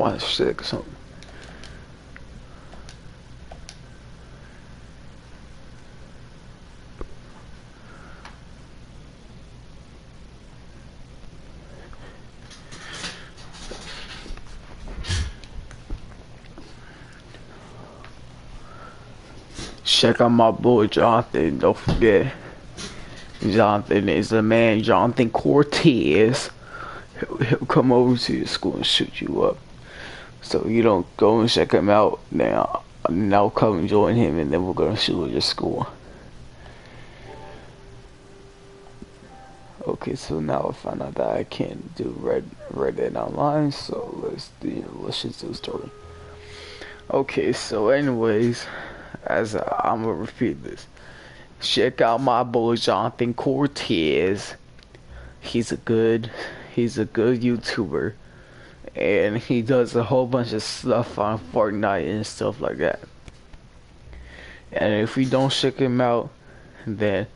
watch sick or something. Check out my boy Jonathan. Don't forget, Jonathan is the man. Jonathan Cortez. He'll come over to your school and shoot you up. So you don't go and check him out now. Now come and join him, and then we're gonna shoot at your school. Okay, so now I found out that I can't do Reddit online. So let's just do a story. Okay, so anyways, as I'm gonna repeat this. Check out my boy Jonathan Cortez. He's a good YouTuber, and he does a whole bunch of stuff on Fortnite and stuff like that. And if we don't check him out, then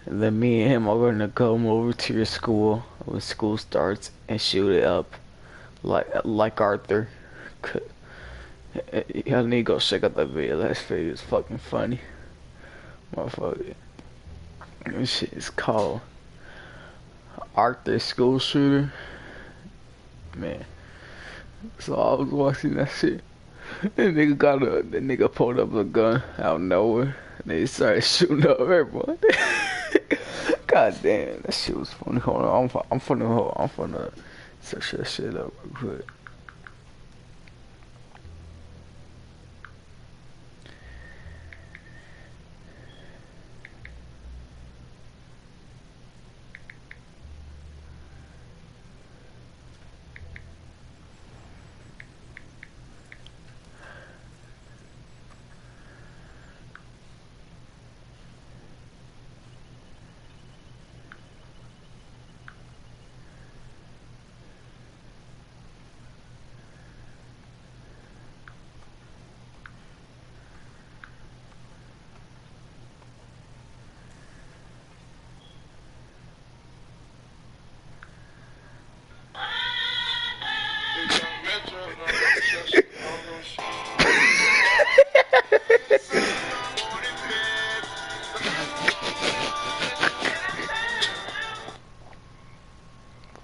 me and him are gonna come over to your school when school starts and shoot it up, like Arthur. Y'all need to go check out that video. That video is fucking funny, motherfucker. This shit is called Arthur School Shooter. Man, so I was watching that shit. That nigga pulled up a gun out of nowhere. And they started shooting up everyone. God damn, that shit was funny. Hold on, I'm finna search that shit up real quick.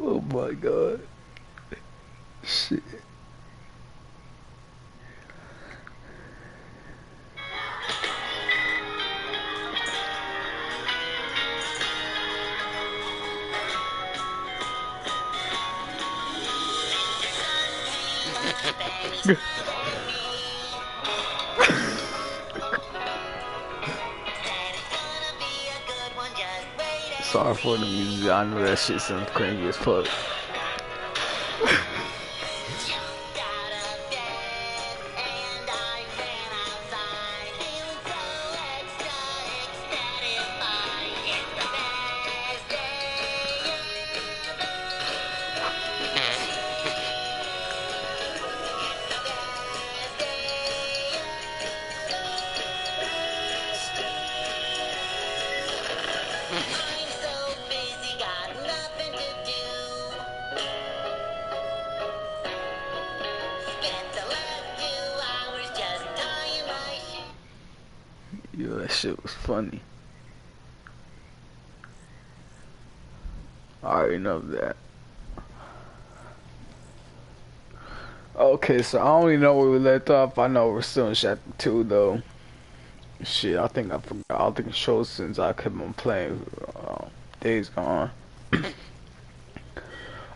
Oh my god. Shit. Sorry for the music. I know that shit sounds cringy as fuck. Yo, that shit was funny. I already know that. Okay, so I only know where we left off. I know we're still in chapter 2 though. Shit, I think I forgot. I don't think it shows since I kept on playing Days Gone.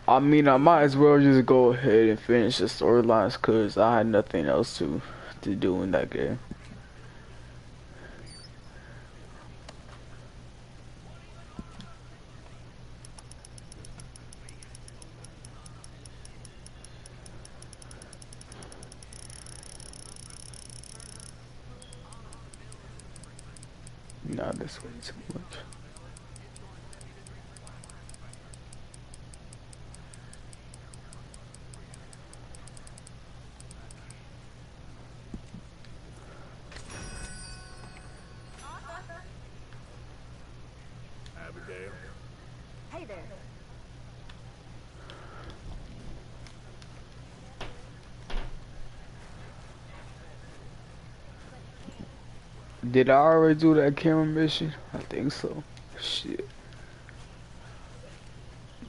I mean, I might as well just go ahead and finish the storylines because I had nothing else to do in that game. Not this way too much. Abigail. Hey there. Did I already do that camera mission? I think so. Shit.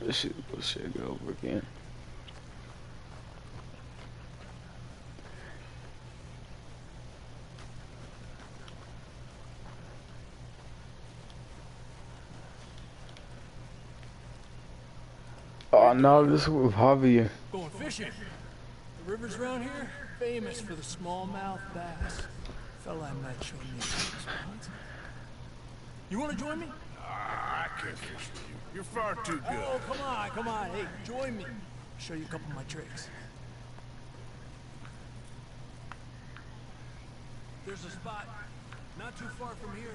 This shit go over again. Oh no, this is with Javier. Going fishing. The rivers around here, famous for the smallmouth bass. Fella I met showed me some spots. You want to join me? I can't fish with you. You're far too good. Oh, come on. Hey, join me. Show you a couple of my tricks. There's a spot not too far from here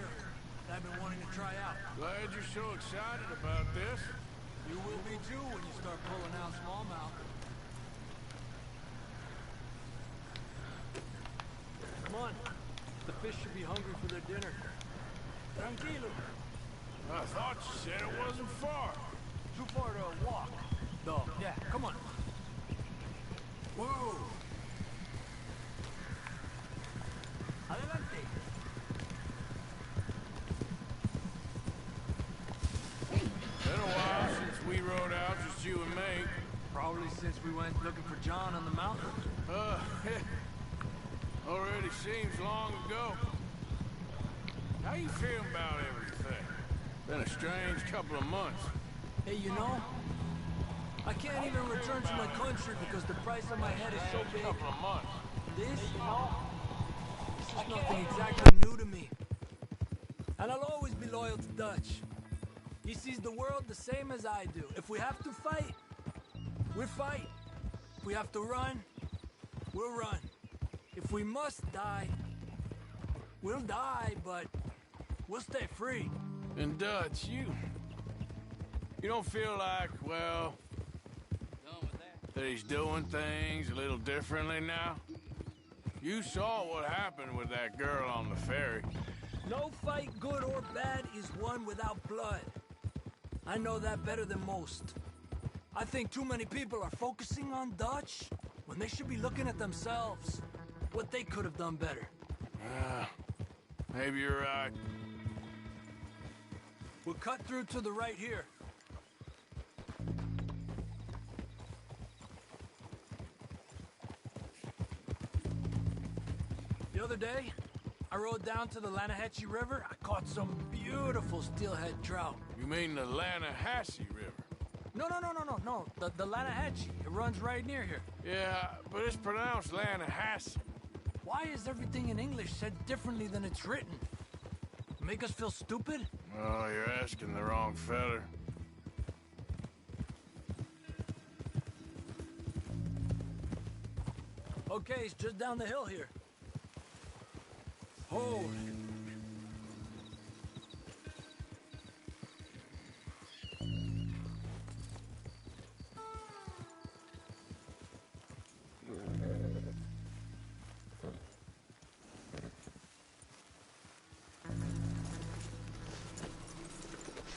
that I've been wanting to try out. Glad you're so excited about this. You will be too when you start pulling out smallmouth. Come on. The fish should be hungry for their dinner. Tranquilo. I thought you said it wasn't far. Too far to walk. No. Yeah, come on. Whoa. Adelante. Been a while since we rode out, just you and me. Probably since we went looking for John on the mountain. Already seems long ago. How you feel about everything? Been a strange couple of months. Hey, you know, I can't even return to my country because the price on my head is so big. Couple of months. This is nothing exactly new to me. And I'll always be loyal to Dutch. He sees the world the same as I do. If we have to fight, we'll fight. If we have to run, we'll run. If we must die, we'll die, but we'll stay free. And Dutch, you don't feel like, well, that he's doing things a little differently now? You saw what happened with that girl on the ferry. No fight, good or bad, is won without blood. I know that better than most. I think too many people are focusing on Dutch when they should be looking at themselves. What they could have done better. Maybe you're right. We'll cut through to the right here. The other day, I rode down to the Lanahatchee River. I caught some beautiful steelhead trout. You mean the Lanahassee River? No. The Lanahatchee. It runs right near here. Yeah, but it's pronounced Lanahassee. Why is everything in English said differently than it's written? Make us feel stupid? Oh, you're asking the wrong feller. Okay, it's just down the hill here. Oh.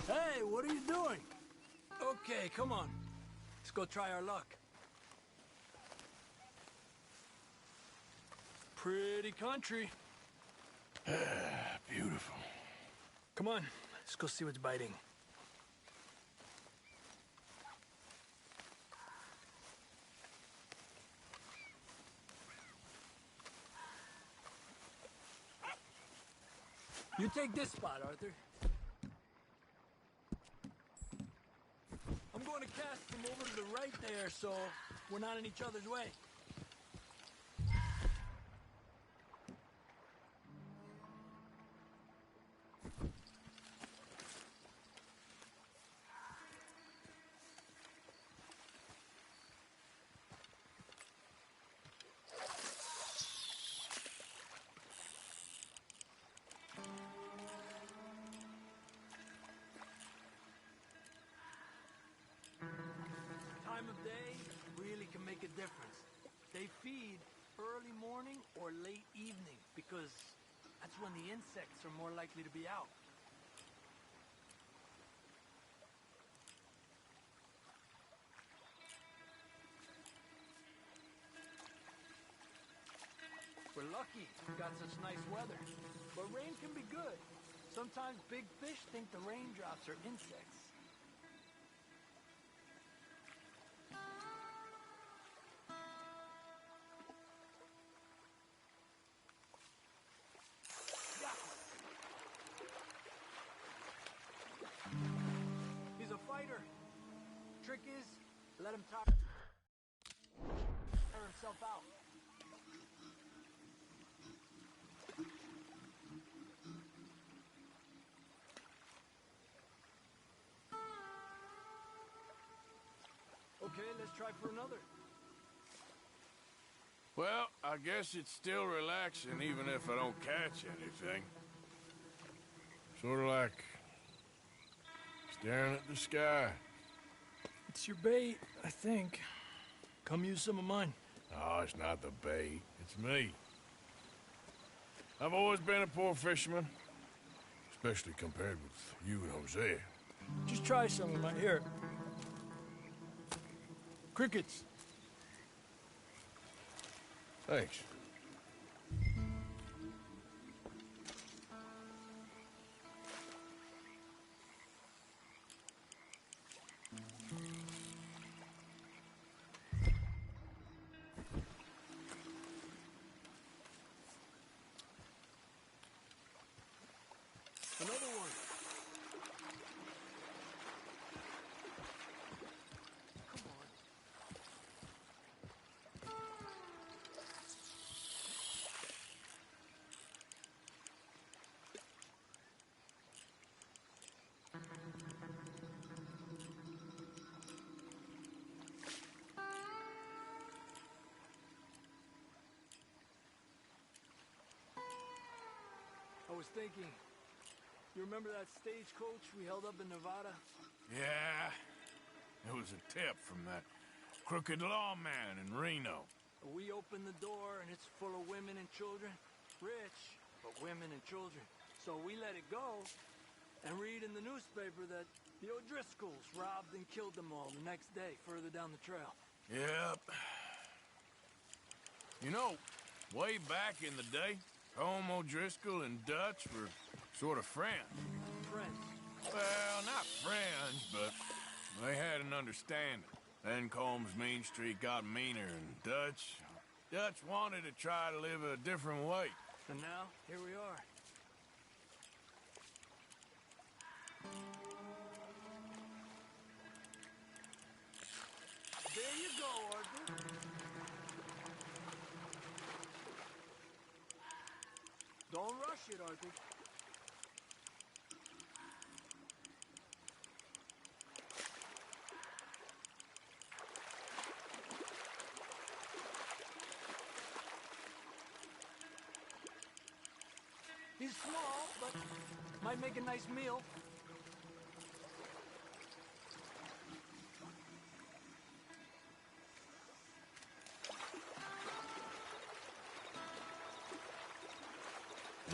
Hey, what are you doing? Okay, come on. Let's go try our luck. Pretty country. Beautiful. Come on, let's go see what's biting. You take this spot, Arthur. I'm going to cast from over to the right there, so we're not in each other's way. Time of day really can make a difference. They feed early morning or late evening because that's when the insects are more likely to be out. We're lucky we got such nice weather. But rain can be good. Sometimes big fish think the raindrops are insects. He's a fighter. Trick is, let him tire himself out. Okay, let's try for another. Well, I guess it's still relaxing even if I don't catch anything. Sort of like staring at the sky. It's your bait, I think. Come use some of mine. Oh, it's not the bait. It's me. I've always been a poor fisherman. Especially compared with you and Hosea. Just try some of mine. Here. Crickets. Thanks. Another one. Come on. I was thinking, you remember that stagecoach we held up in Nevada? Yeah. It was a tip from that crooked lawman in Reno. We opened the door and it's full of women and children. Rich, but women and children. So we let it go and read in the newspaper that the O'Driscolls robbed and killed them all the next day further down the trail. Yep. You know, way back in the day, Colm O'Driscoll and Dutch were sort of friends. Friends. Well, not friends, but they had an understanding. Then Colm's mean streak got meaner, and Dutch wanted to try to live a different way. And now, here we are. There you go, Arthur. Don't rush it, Arthur. He's small, but might make a nice meal.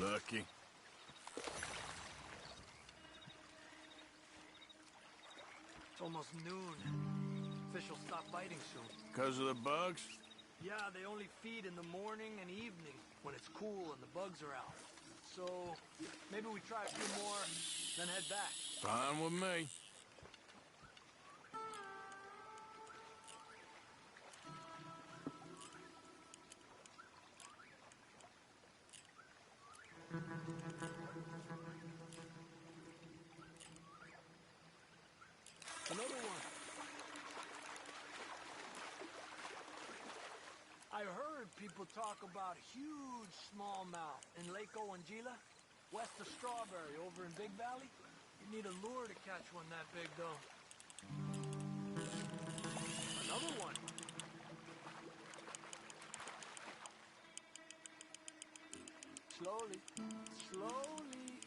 Lucky. It's almost noon. Fish will stop biting soon. Because of the bugs? Yeah, they only feed in the morning and evening when it's cool and the bugs are out. So, maybe we try a few more, then head back. Fine with me. Another one. I heard people talk about huge smallmouth in Lake Owanjila, west of Strawberry, over in Big Valley. You need a lure to catch one that big, though. Another one. Slowly, slowly.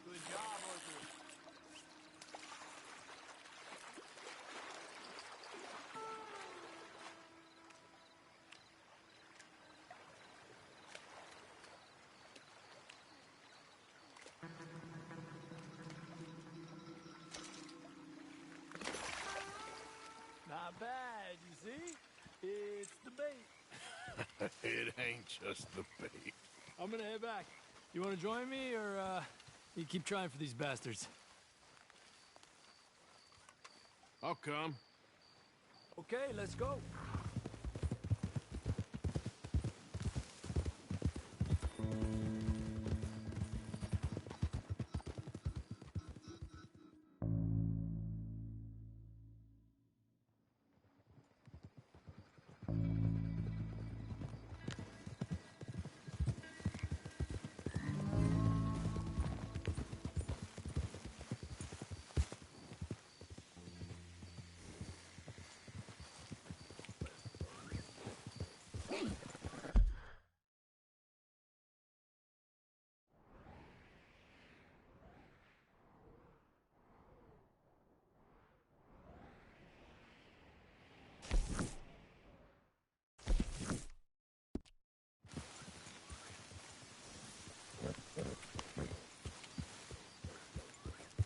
Good job, Arthur. Not bad, you see? It's the bait. It ain't just the bait. I'm gonna head back. You wanna join me, or, you keep trying for these bastards? I'll come. Okay, let's go.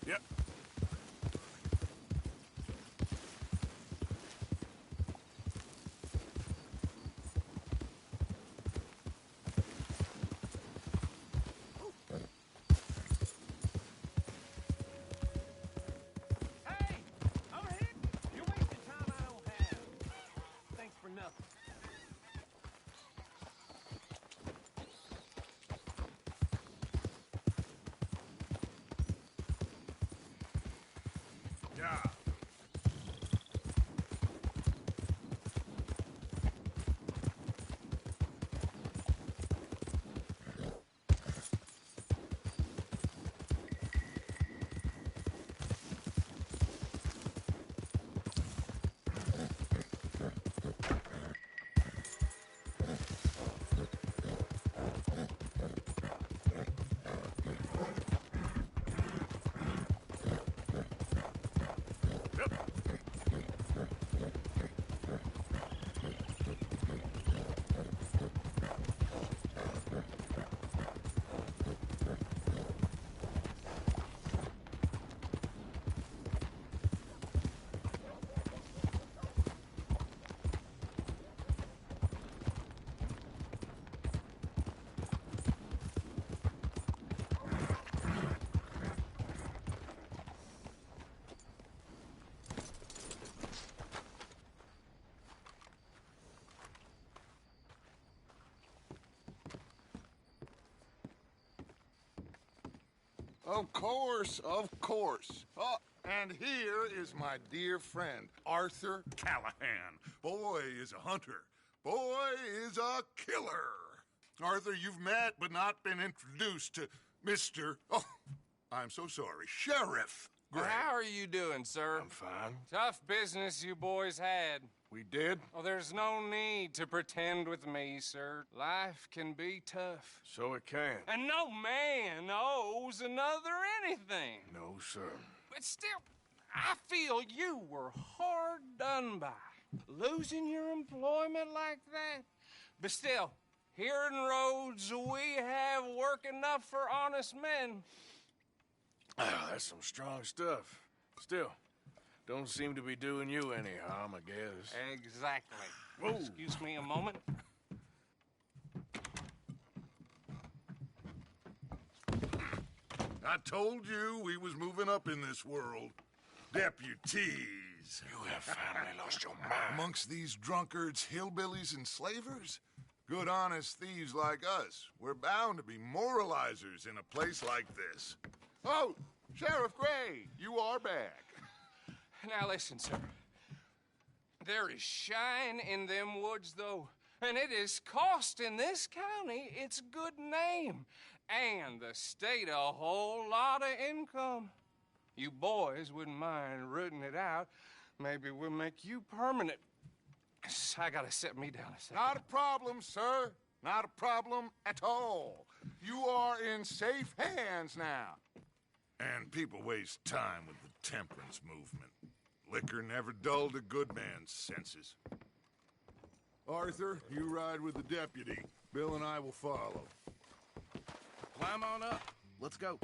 Yep. Hey! Over here! You're wasting time I don't have. Thanks for nothing. Yeah. Of course, of course. Oh, and here is my dear friend, Arthur Callahan. Boy is a hunter. Boy is a killer. Arthur, you've met but not been introduced to Mr. Oh, I'm so sorry, Sheriff Gray. How are you doing, sir? I'm fine. Tough business you boys had. We did? Oh, there's no need to pretend with me, sir. Life can be tough. So it can. And no man owes another anything. No, sir. But still, I feel you were hard done by. Losing your employment like that. But still, here in Rhodes, we have work enough for honest men. Ah, that's some strong stuff. Still, don't seem to be doing you any harm, I guess. Exactly. Whoa. Excuse me a moment. I told you we was moving up in this world. Deputies. You have finally lost your mind. Amongst these drunkards, hillbillies, and slavers? Good honest thieves like us. We're bound to be moralizers in a place like this. Oh, Sheriff Gray, you are back. Now listen, sir. There is shine in them woods, though, and it is costing this county its good name and the state a whole lot of income. You boys wouldn't mind rooting it out. Maybe we'll make you permanent. I gotta set me down a second. Not a problem, sir. Not a problem at all. You are in safe hands now. And people waste time with the temperance movement. Liquor never dulled a good man's senses. Arthur, you ride with the deputy. Bill and I will follow. Climb on up. Let's go.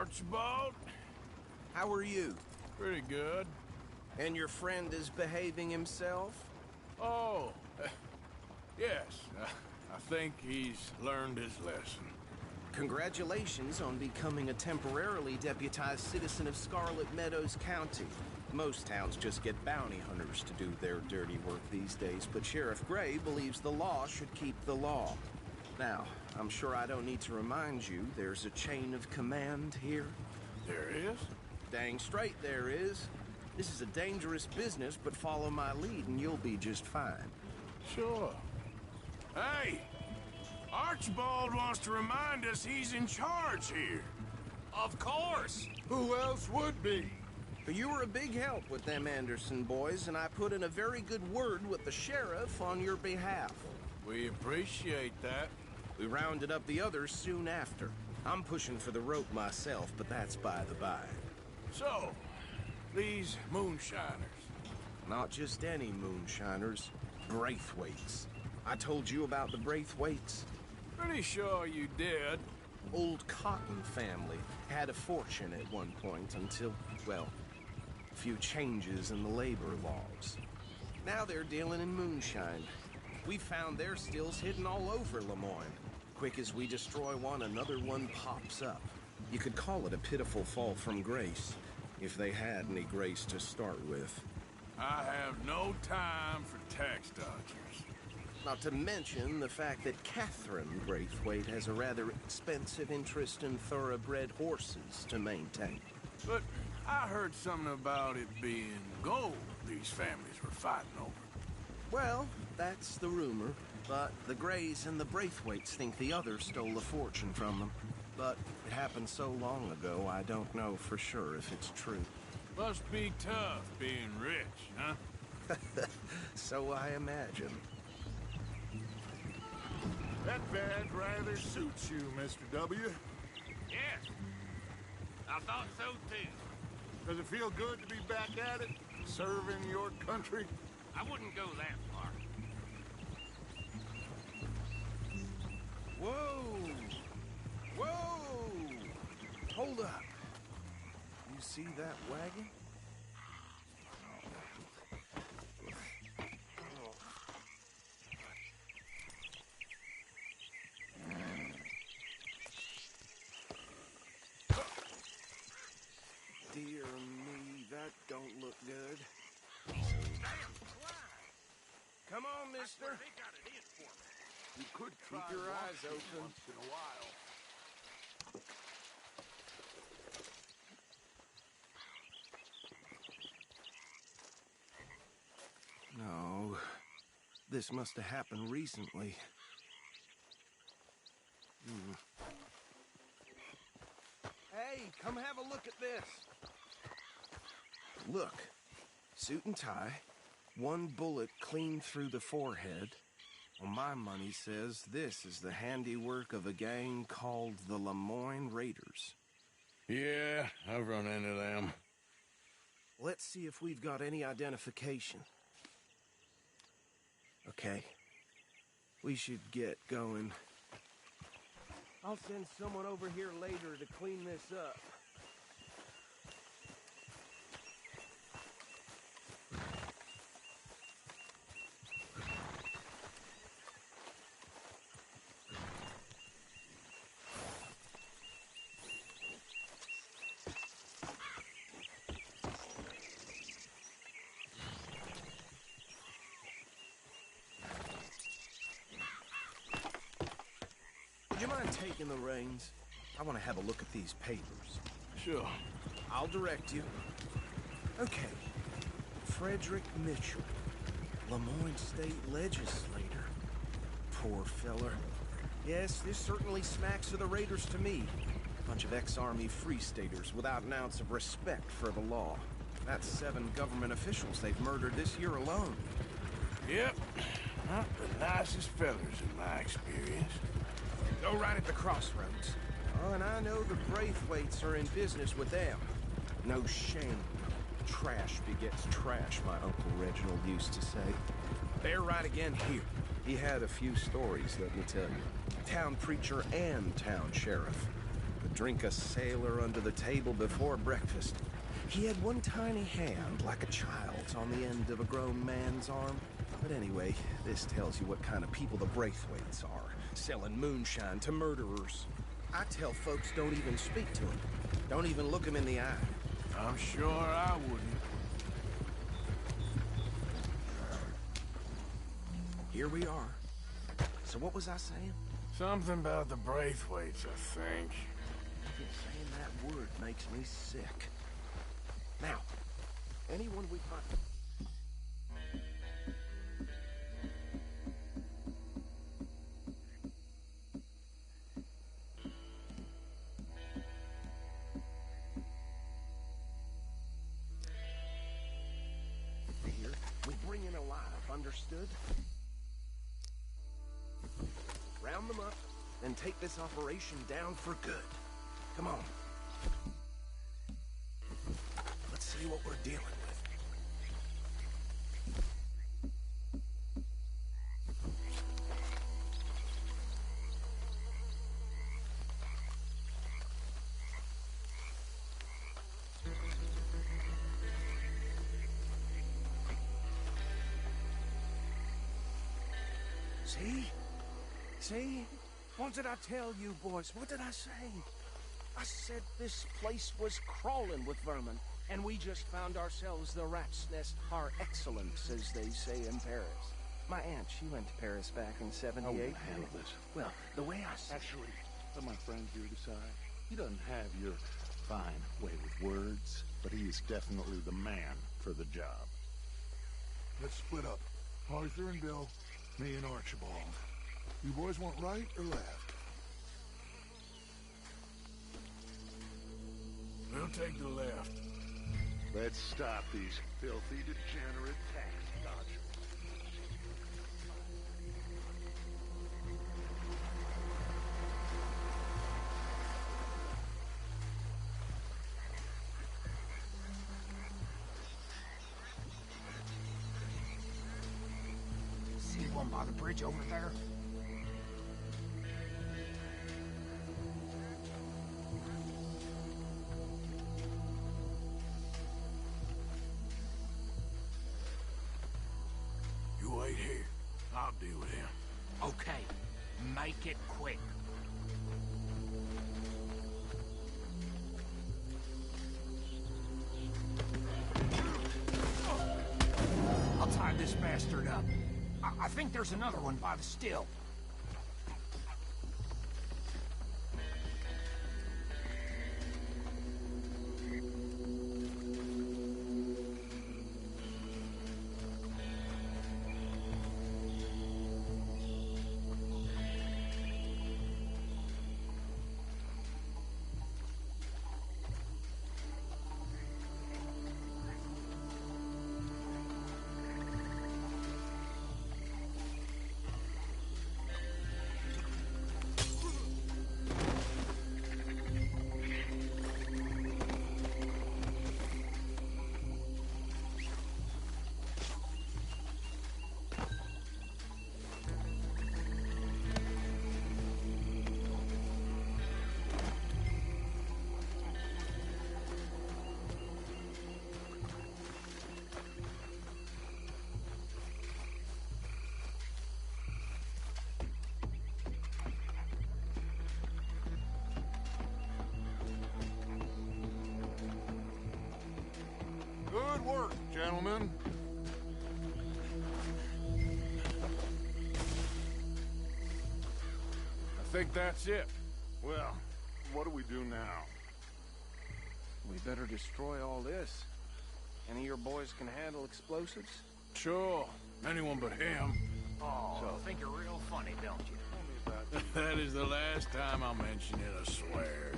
Archibald. How are you? Pretty good. And your friend is behaving himself? Oh, yes. I think he's learned his lesson. Congratulations on becoming a temporarily deputized citizen of Scarlet Meadows County. Most towns just get bounty hunters to do their dirty work these days, but Sheriff Gray believes the law should keep the law. Now, I'm sure I don't need to remind you there's a chain of command here. There is? Dang straight there is. This is a dangerous business, but follow my lead and you'll be just fine. Sure. Hey! Archibald wants to remind us he's in charge here. Of course! Who else would be? You were a big help with them Anderson boys, and I put in a very good word with the sheriff on your behalf. We appreciate that. We rounded up the others soon after. I'm pushing for the rope myself, but that's by the by. So, these moonshiners. Not just any moonshiners, Braithwaites. I told you about the Braithwaites? Pretty sure you did. Old Cotton family had a fortune at one point until, well, a few changes in the labor laws. Now they're dealing in moonshine. We found their stills hidden all over Lemoyne. Quick as we destroy one, another one pops up. You could call it a pitiful fall from grace, if they had any grace to start with. I have no time for tax dodgers. Not to mention the fact that Catherine Braithwaite has a rather expensive interest in thoroughbred horses to maintain. But I heard something about it being gold these families were fighting over. Well, that's the rumor. But the Grays and the Braithwaites think the others stole a fortune from them. But it happened so long ago, I don't know for sure if it's true. Must be tough being rich, huh? So I imagine. That badge rather suits you, Mr. W. Yes. I thought so too. Does it feel good to be back at it, serving your country? I wouldn't go that far. Whoa! Whoa! Hold up. You see that wagon? Dear me, that don't look good. Come on, mister. You could Keep your eyes open. once in a while. No, this must have happened recently. Hey, come have a look at this. Look, suit and tie, one bullet clean through the forehead. Well, my money says this is the handiwork of a gang called the Lemoyne Raiders. Yeah, I've run into them. Let's see if we've got any identification. Okay. We should get going. I'll send someone over here later to clean this up. Would you mind taking the reins? I want to have a look at these papers. Sure. I'll direct you. Okay. Frederick Mitchell, Lemoyne State Legislator. Poor feller. Yes, this certainly smacks of the Raiders to me. Bunch of ex-Army Free Staters without an ounce of respect for the law. That's 7 government officials they've murdered this year alone. Yep. Not the nicest fellers in my experience. Go right at the crossroads. Oh, and I know the Braithwaites are in business with them. No shame. Trash begets trash, my Uncle Reginald used to say. They're right again here. He had a few stories, let me tell you. Town preacher and town sheriff. The drink a sailor under the table before breakfast. He had one tiny hand, like a child's, on the end of a grown man's arm. But anyway, this tells you what kind of people the Braithwaites are, selling moonshine to murderers. I tell folks don't even speak to him. Don't even look him in the eye. I'm sure I wouldn't. Here we are. So what was I saying? Something about the Braithwaites, I think. Saying that word makes me sick. Now, anyone we find... Here, we bring in alive, understood? Round them up, and take this operation down for good. Come on. Let's see what we're dealing with. See? See? What did I tell you, boys? What did I say? I said this place was crawling with vermin, and we just found ourselves the rat's nest par excellence, as they say in Paris. My aunt, she went to Paris back in '78. How will you handle this? Well, the way I see Actually, let my friend here decide. He doesn't have your fine way with words, but he is definitely the man for the job. Let's split up. Arthur and Bill, me and Archibald. You boys want right or left? We'll take the left. Let's stop these filthy, degenerate tax dodgers. See one by the bridge over there? You wait here. I'll deal with him. Okay, make it quick. I'll tie this bastard up. I think there's another one by the still. Good work, gentlemen. I think that's it. Well, what do we do now? we better destroy all this. Any of your boys can handle explosives? Sure. Anyone but him. Oh, so think you're real funny, don't you? That is the last time I'll mention it, I swear.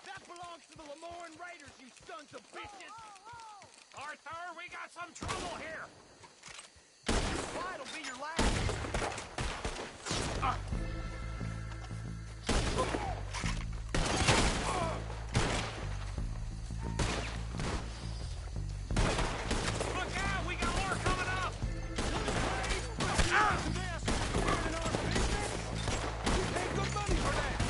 That belongs to the Lemoyne Raiders, you sons of bitches! got some trouble here. Slide'll be your last. Look out! We got more coming up. You paid good money for that.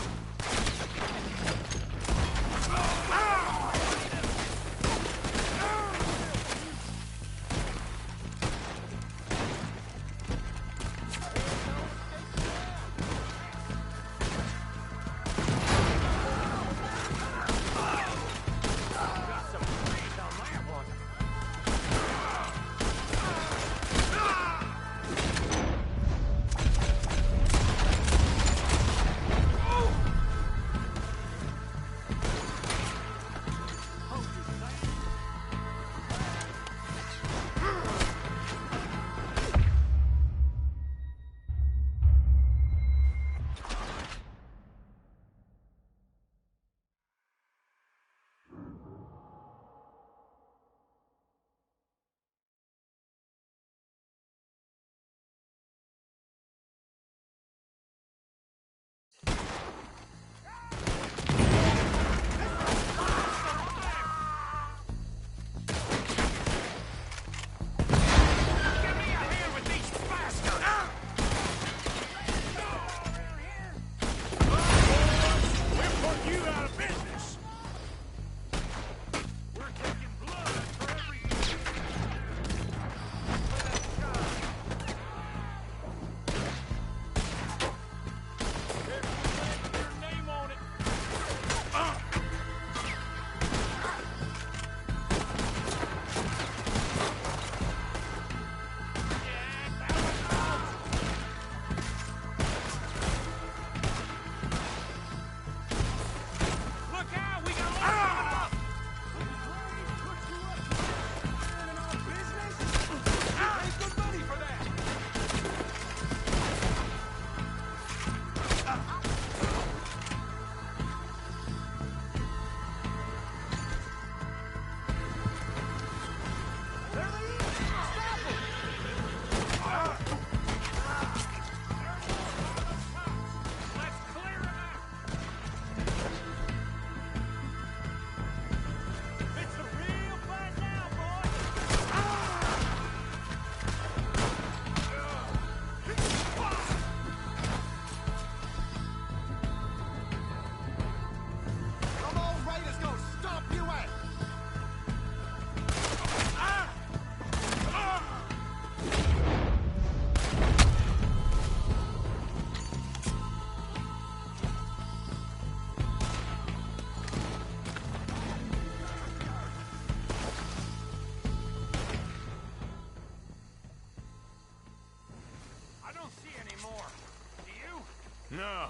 No.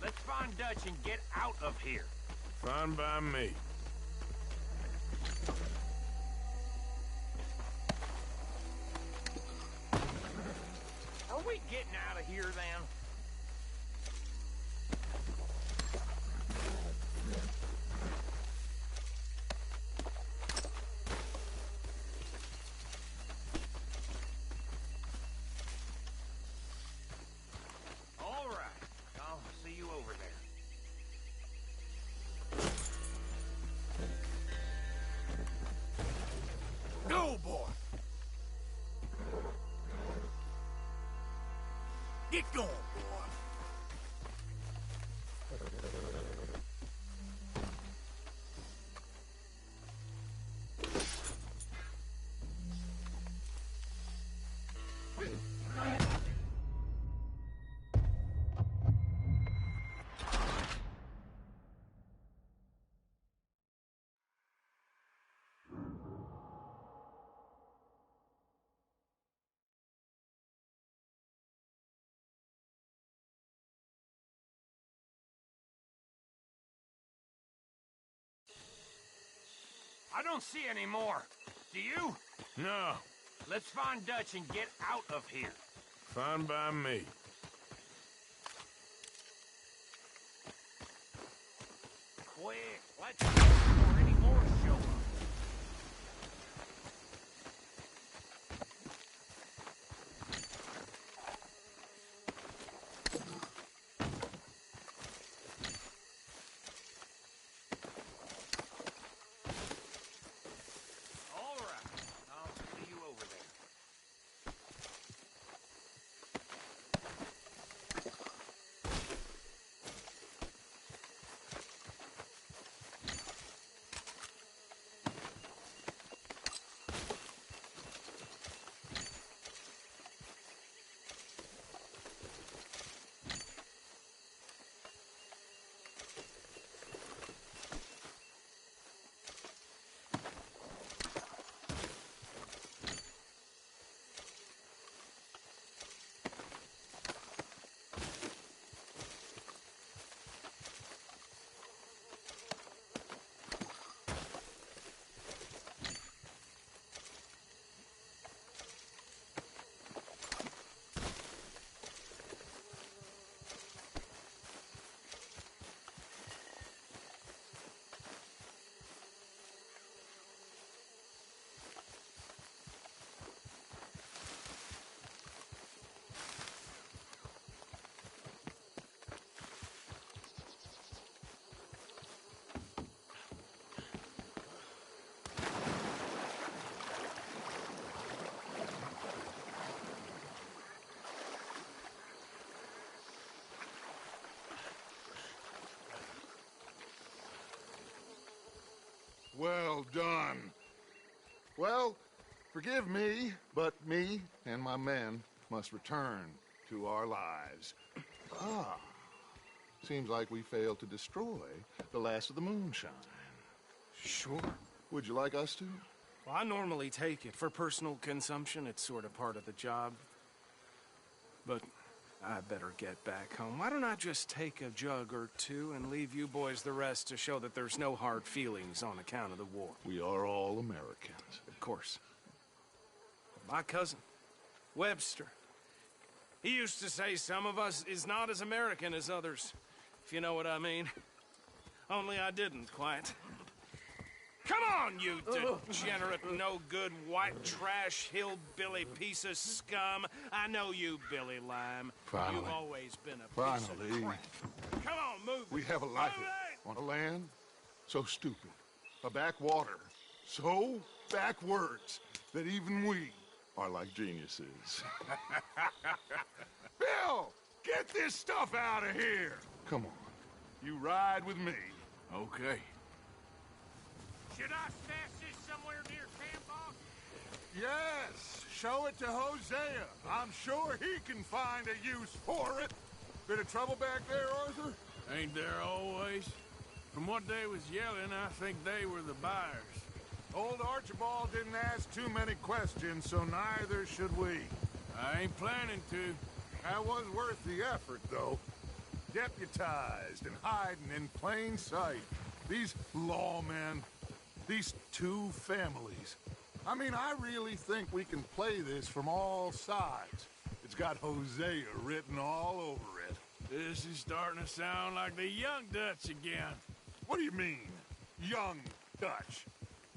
Let's find Dutch and get out of here. Fine by me. Are we getting out of here, then? All right. I'll see you over there. Go, boy! Get going, boy! I don't see any more. Do you? No. Let's find Dutch and get out of here. Fine by me. Quick, let's go before any more show up. Well done. Well, forgive me, but me and my men must return to our lives. Ah, seems like we failed to destroy the last of the moonshine. Sure. Would you like us to? Well, I normally take it for personal consumption. It's sort of part of the job. But I better get back home. Why don't I just take a jug or two and leave you boys the rest to show that there's no hard feelings on account of the war? We are all Americans. Of course. My cousin, Webster, he used to say some of us is not as American as others, if you know what I mean. Only I didn't quite. Come on, you degenerate, no-good, white trash, hillbilly piece of scum. I know you, Billy Lime. Finally. You've always been a piece of crap. Come on, move it. We have a life Move it! on a land so stupid, a backwater so backwards that even we are like geniuses. Bill, get this stuff out of here. Come on, you ride with me. Okay. Should I stash this somewhere near camp, boss? Yes, show it to Hosea. I'm sure he can find a use for it. Bit of trouble back there, Arthur? Ain't there always? From what they was yelling, I think they were the buyers. Old Archibald didn't ask too many questions, so neither should we. I ain't planning to. That was worth the effort, though. Deputized and hiding in plain sight. These lawmen, these two families. I mean, I really think we can play this from all sides. It's got Hosea written all over it. This is starting to sound like the Young Dutch again. What do you mean, young Dutch?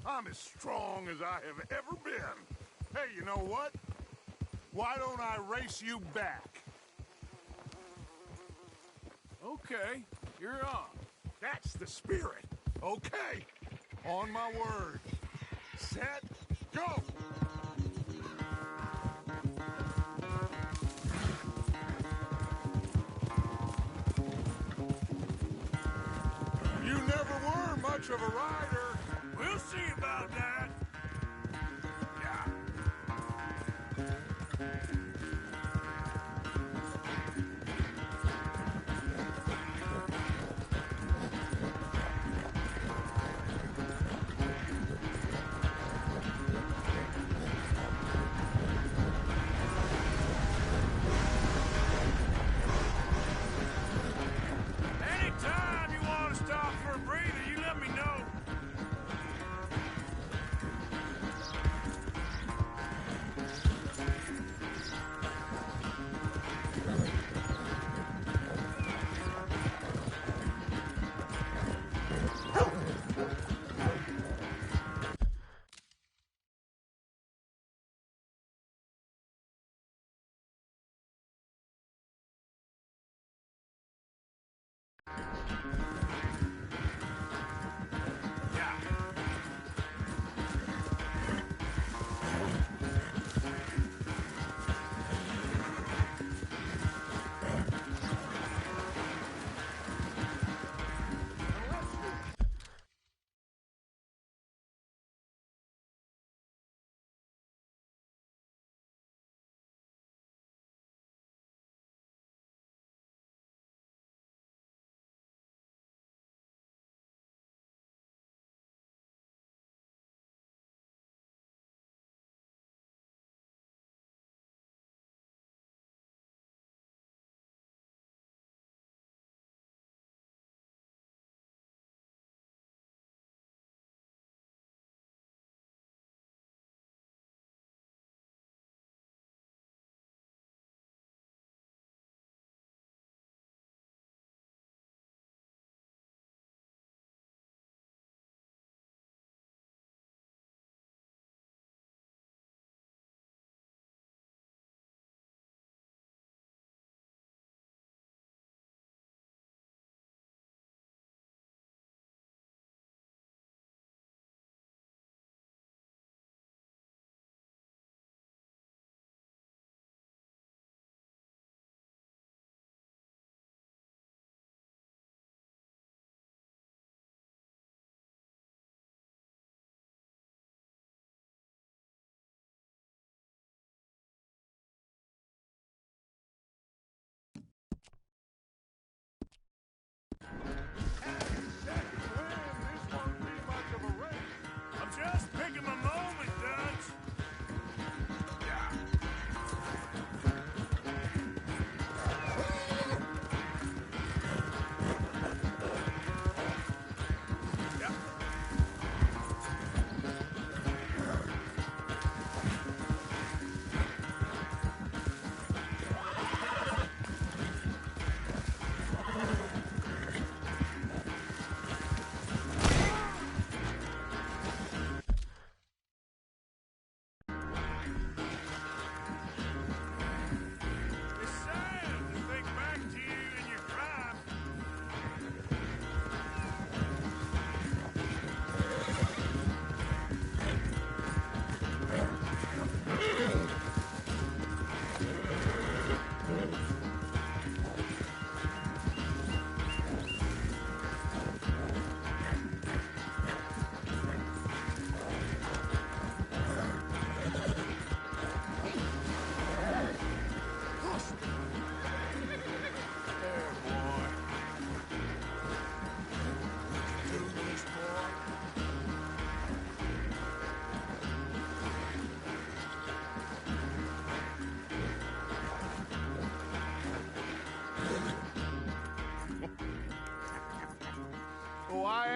I'm as strong as I have ever been. Hey, you know what? Why don't I race you back? Okay, you're on. That's the spirit. Okay, on my word. Set, go! You never were much of a rider. We'll see about that. Yeah. Anytime you want to stop for a breather, you let me know.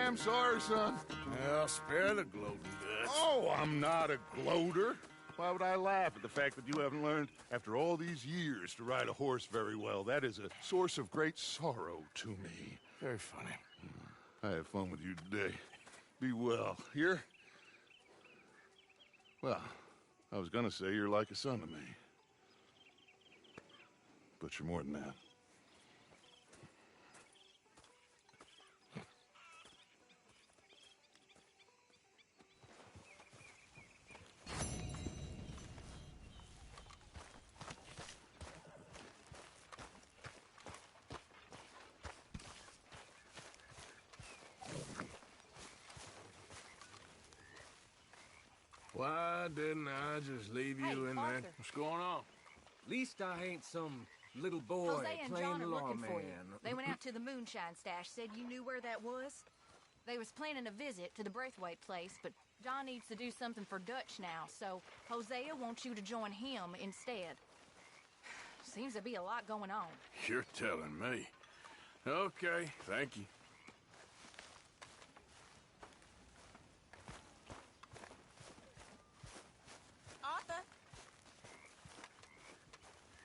damn sorry, son. Well, spare the gloating guts. Oh, I'm not a gloater. Why would I laugh at the fact that you haven't learned, after all these years, to ride a horse very well? That is a source of great sorrow to me. Very funny. I had fun with you today. Be well. Here? Well, I was gonna say you're like a son to me. But you're more than that. Why didn't I just leave you in Arthur. there? What's going on? Least I ain't some little boy Jose and playing John the are looking for lawman. you. They went out to the moonshine stash, said you knew where that was. They was planning a visit to the Braithwaite place, but John needs to do something for Dutch now, so Hosea wants you to join him instead. Seems to be a lot going on. You're telling me. Okay, thank you. Arthur?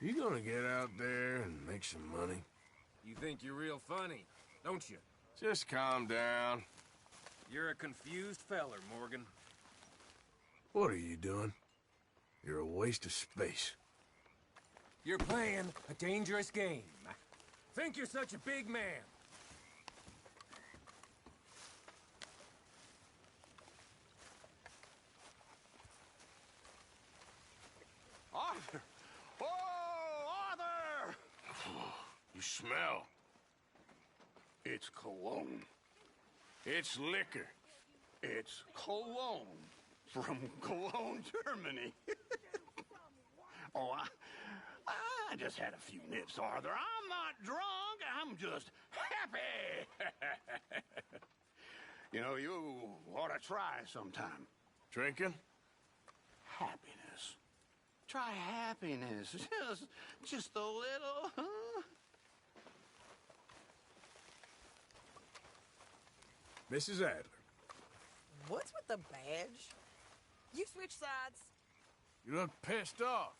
You gonna get out there and make some money? You think you're real funny, don't you? Just calm down. You're a confused feller, Morgan. What are you doing? You're a waste of space. You're playing a dangerous game. Think you're such a big man. Arthur! Oh, Arthur! You smell. It's cologne. It's liquor. It's cologne from Cologne, Germany. Oh, I just had a few nips, Arthur. I'm not drunk. I'm just happy. You know, you ought to try sometime. Drinking? Happiness. Try happiness. Just a little, huh? Mrs. Adler. What's with the badge? You switch sides. You look pissed off.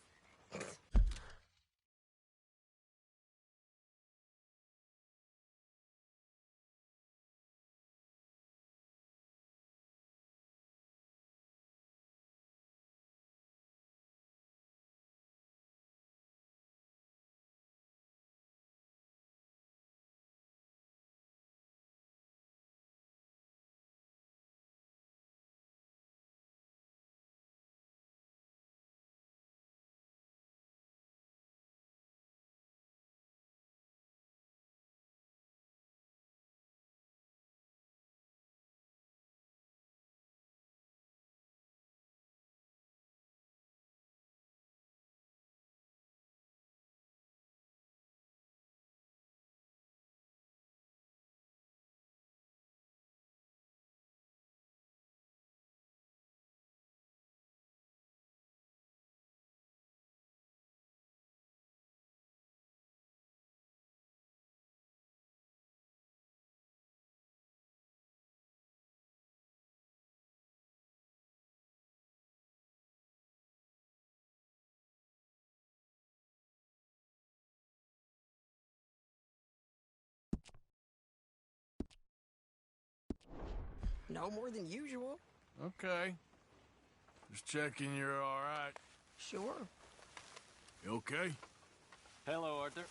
No more than usual. Okay. Just checking you're all right. Sure. You okay? Hello, Arthur.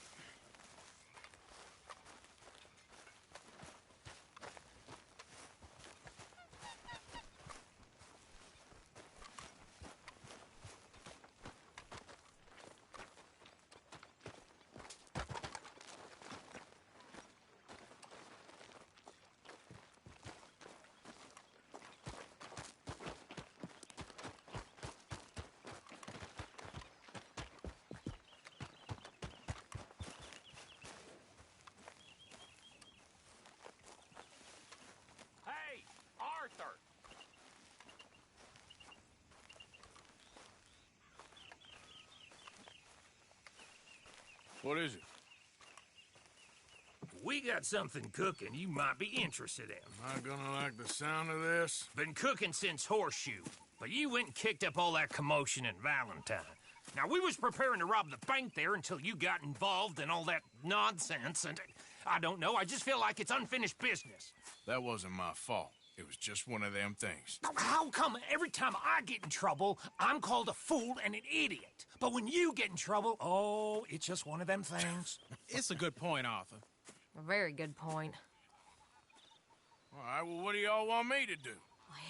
Hey, Arthur! What is it? We got something cooking you might be interested in. Am I gonna like the sound of this? Been cooking since Horseshoe, but you went and kicked up all that commotion in Valentine. Now, we was preparing to rob the bank there until you got involved in all that nonsense, and I don't know, I just feel like it's unfinished business. That wasn't my fault. It was just one of them things. How come every time I get in trouble, I'm called a fool and an idiot? But when you get in trouble, oh, it's just one of them things. It's a good point, Arthur. A very good point. All right, well, what do y'all want me to do?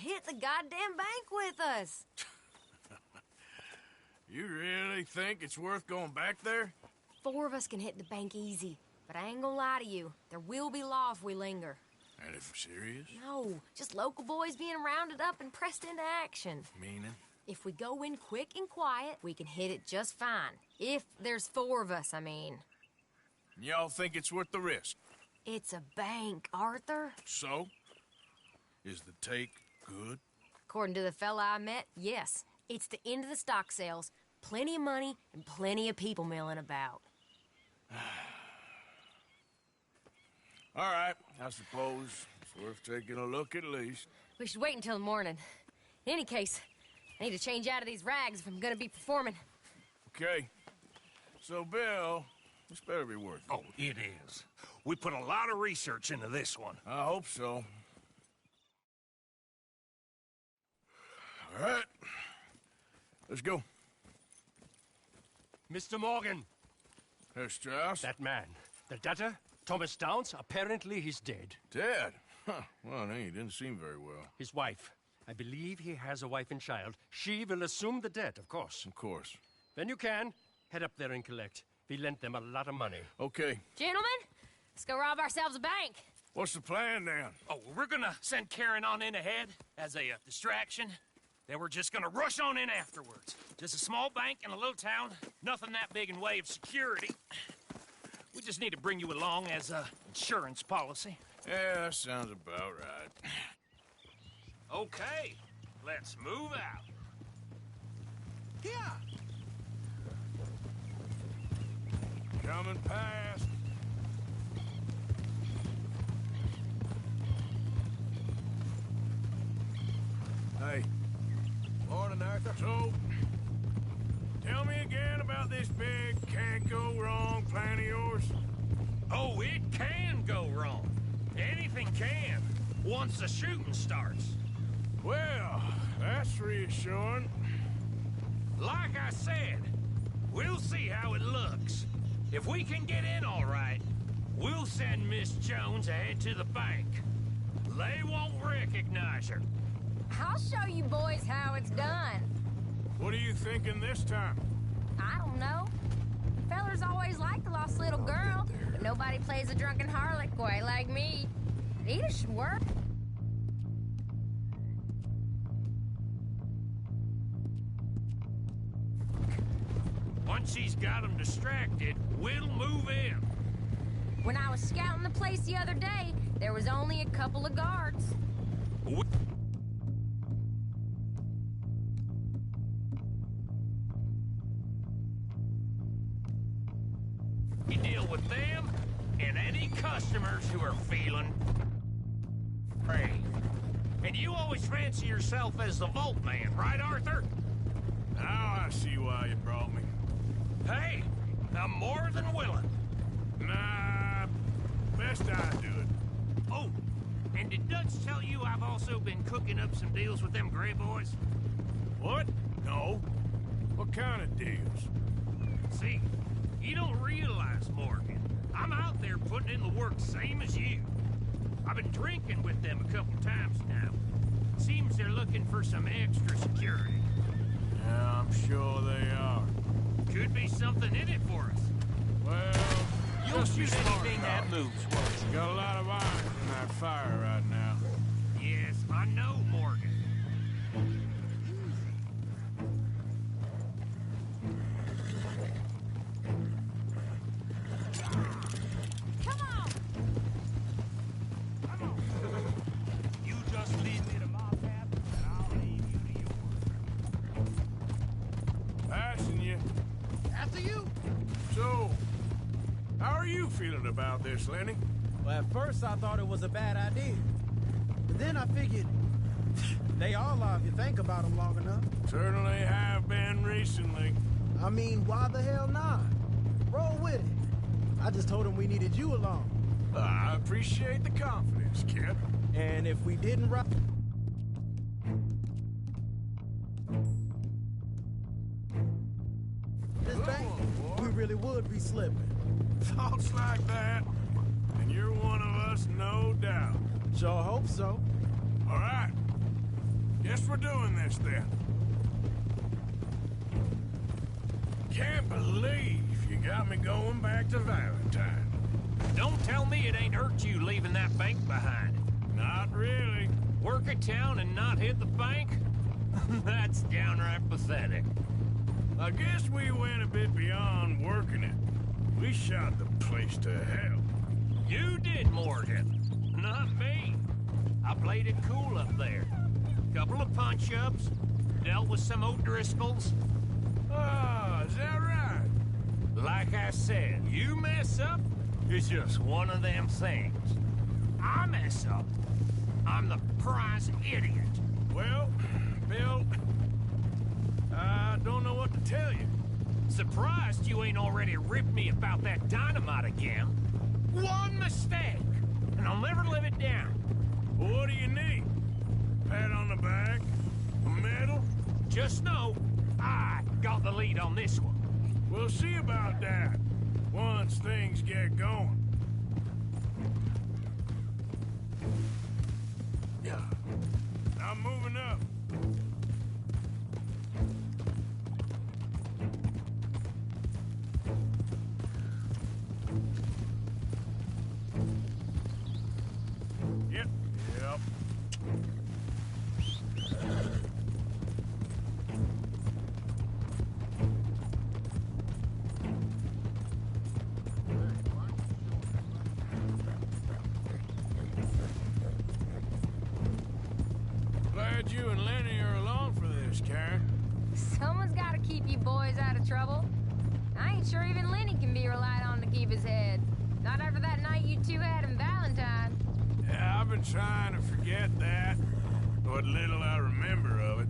Hit the goddamn bank with us. You really think it's worth going back there? 4 of us can hit the bank easy. But I ain't gonna lie to you. There will be law if we linger. And if we're serious? No, just local boys being rounded up and pressed into action. Meaning? If we go in quick and quiet, we can hit it just fine. If there's 4 of us, I mean. Y'all think it's worth the risk? It's a bank, Arthur. So? Is the take good? According to the fella I met, yes. It's the end of the stock sales. Plenty of money and plenty of people milling about. All right, I suppose it's worth taking a look at least. We should wait until the morning. In any case, I need to change out of these rags if I'm gonna be performing. Okay. So, Bill, this better be worth it. Oh, it is. We put a lot of research into this one. I hope so. All right. Let's go. Mr. Morgan. Herr Strauss? That man. The debtor, Thomas Downs, apparently he's dead. Dead? Huh. Well, no, he didn't seem very well. His wife. I believe he has a wife and child. She will assume the debt, of course. Of course. Then you can head up there and collect. We lent them a lot of money. Okay. Gentlemen, let's go rob ourselves a bank. What's the plan, then? Oh, we're gonna send Karen on in ahead as a distraction. Then we're just gonna rush on in afterwards. Just a small bank in a little town. Nothing that big in way of security. We just need to bring you along as a insurance policy. Yeah, that sounds about right. Okay, let's move out. Yeah. Coming past. Hey. Morning, Arthur. So, tell me again about this big can't-go-wrong plan of yours. Oh, it can go wrong. Anything can, once the shooting starts. Well, that's reassuring. Like I said, we'll see how it looks. If we can get in all right, we'll send Miss Jones ahead to the bank. They won't recognize her. I'll show you boys how it's done. What are you thinking this time? I don't know. Fellers always like the lost little girl, but nobody plays a drunken harlot quite like me. Either should work. Once she's got them distracted, we'll move in. When I was scouting the place the other day, there was only a couple of guards. We deal with them and any customers who are feeling brave. And you always fancy yourself as the Vault Man, right, Arthur? Now I see why you brought me. Hey, I'm more than willing. Nah, best I do it. Oh, and did Dutch tell you I've also been cooking up some deals with them Gray Boys? What? No. What kind of deals? See, you don't realize, Morgan. I'm out there putting in the work same as you. I've been drinking with them a couple times now. Seems they're looking for some extra security. Yeah, I'm sure they are. Could be something in it for us. Well, you'll shoot anything that moves, won't you? Got a lot of irons in that fire right now. Yes, I know, Morgan. Come on! Come on. You just lead me to my path, and I'll lead you to yours. Passing you. After you. So, how are you feeling about this, Lenny? Well, at first I thought it was a bad idea. But then I figured, they all are if you think about them long enough. Certainly have been recently. I mean, why the hell not? Roll with it. I just told him we needed you along. I appreciate the confidence, kid. And if we didn't rob this bank, we really would be slipping. Thoughts like that, and you're one of us, no doubt. Sure hope so. All right. Guess we're doing this then. Can't believe you got me going back to Valentine. Don't tell me it ain't hurt you leaving that bank behind. Not really. Work a town and not hit the bank? That's downright pathetic. I guess we went a bit beyond working it. We shot the place to hell. You did, Morgan. Not me. I played it cool up there. Couple of punch-ups, dealt with some O'Driscolls. Ah, is that right? Like I said, you mess up, it's just one of them things. I mess up, I'm the prize idiot. Well, Bill, I don't know what to tell you. Surprised you ain't already ripped me about that dynamite again. One mistake, and I'll never live it down. Well, what do you need? Pat on the back? A medal? Just know, I got the lead on this one. We'll see about that once things get going. Yeah. I'm moving up. Yep. Glad you and Lenny are along for this, Karen. Someone's got to keep you boys out of trouble. I ain't sure even Lenny can be relied on to keep his head. Not after that night you two had in Valentine. Yeah, I've been trying to forget that. What little I remember of it.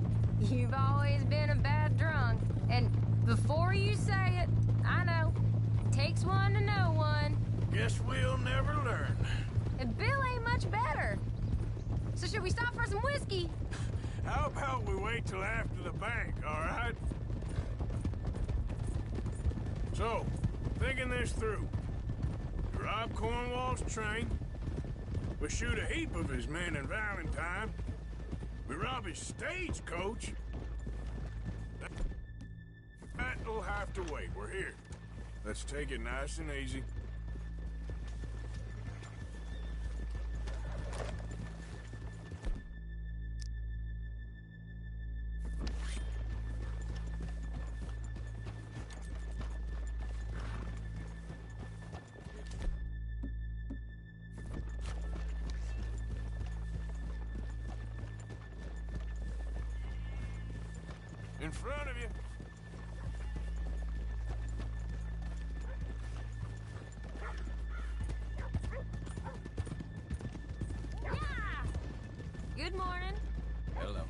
You've always been a bad drunk. And before you say it, I know. Takes one to know one. Guess we'll never learn. And Bill ain't much better. So should we stop for some whiskey? How about we wait till after the bank, all right? So, thinking this through. We rob Cornwall's train. We shoot a heap of his men in Valentine. We rob his stagecoach. That'll have to wait. We're here. Let's take it nice and easy. In front of you. Yeah! Good morning. Hello.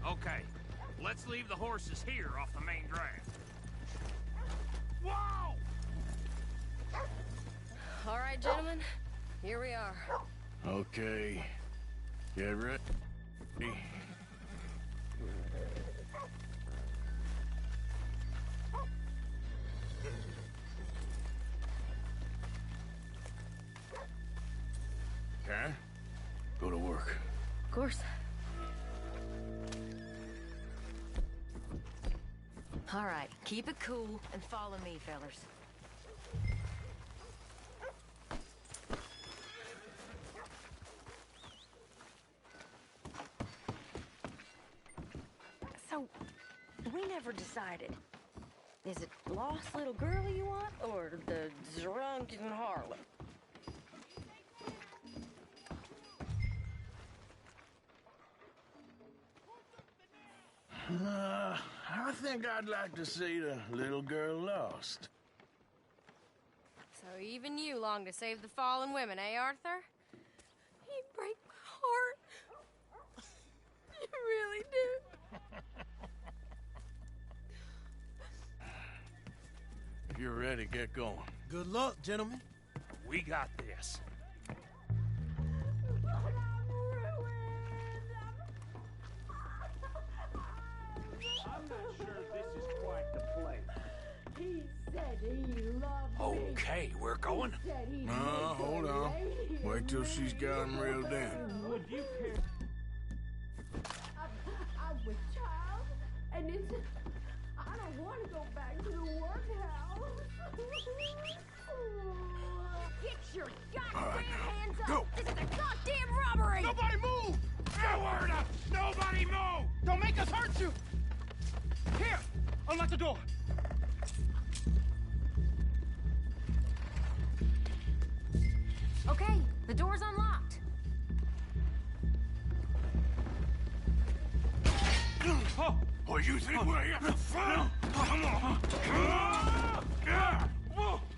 Okay, let's leave the horses here off the main drag. Whoa! All right, gentlemen, here we are. Okay. Get ready. Karen, go to work. Of course. All right, keep it cool and follow me, fellers. So, we never decided. Is it lost little girl you want, or the drunken harlot? I think I'd like to see the little girl lost. So even you long to save the fallen women, eh, Arthur? You break my heart. You really do. If you're ready, get going. Good luck, gentlemen. We got this. I'm not sure this is quite the place. He said he loved me. Okay, we're going. He said he No, was hold a on. lady Wait till and she's got him reeled in. Would you care? I was child, and it's. I don't want to go back to the workhouse. Get your goddamn right, hands up! go. This is a goddamn robbery! Nobody move! No word up! Nobody move! Don't make us hurt you! Here! Unlock the door! Okay, the door's unlocked. Oh, you think we're here for fun? Come on.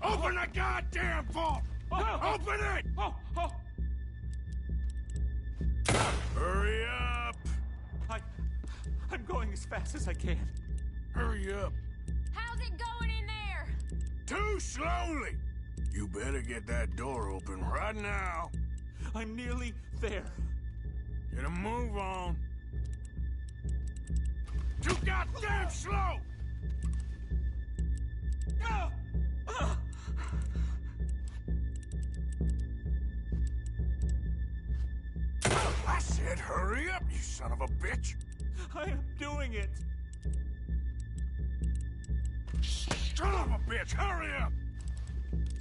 Open the goddamn vault! Open it! Hurry up! I'm going as fast as I can. Hurry up. How's it going in there? Too slowly! You better get that door open right now. I'm nearly there. Get a move on. Too goddamn slow! I said hurry up, you son of a bitch! I am doing it. Son of a bitch, hurry up!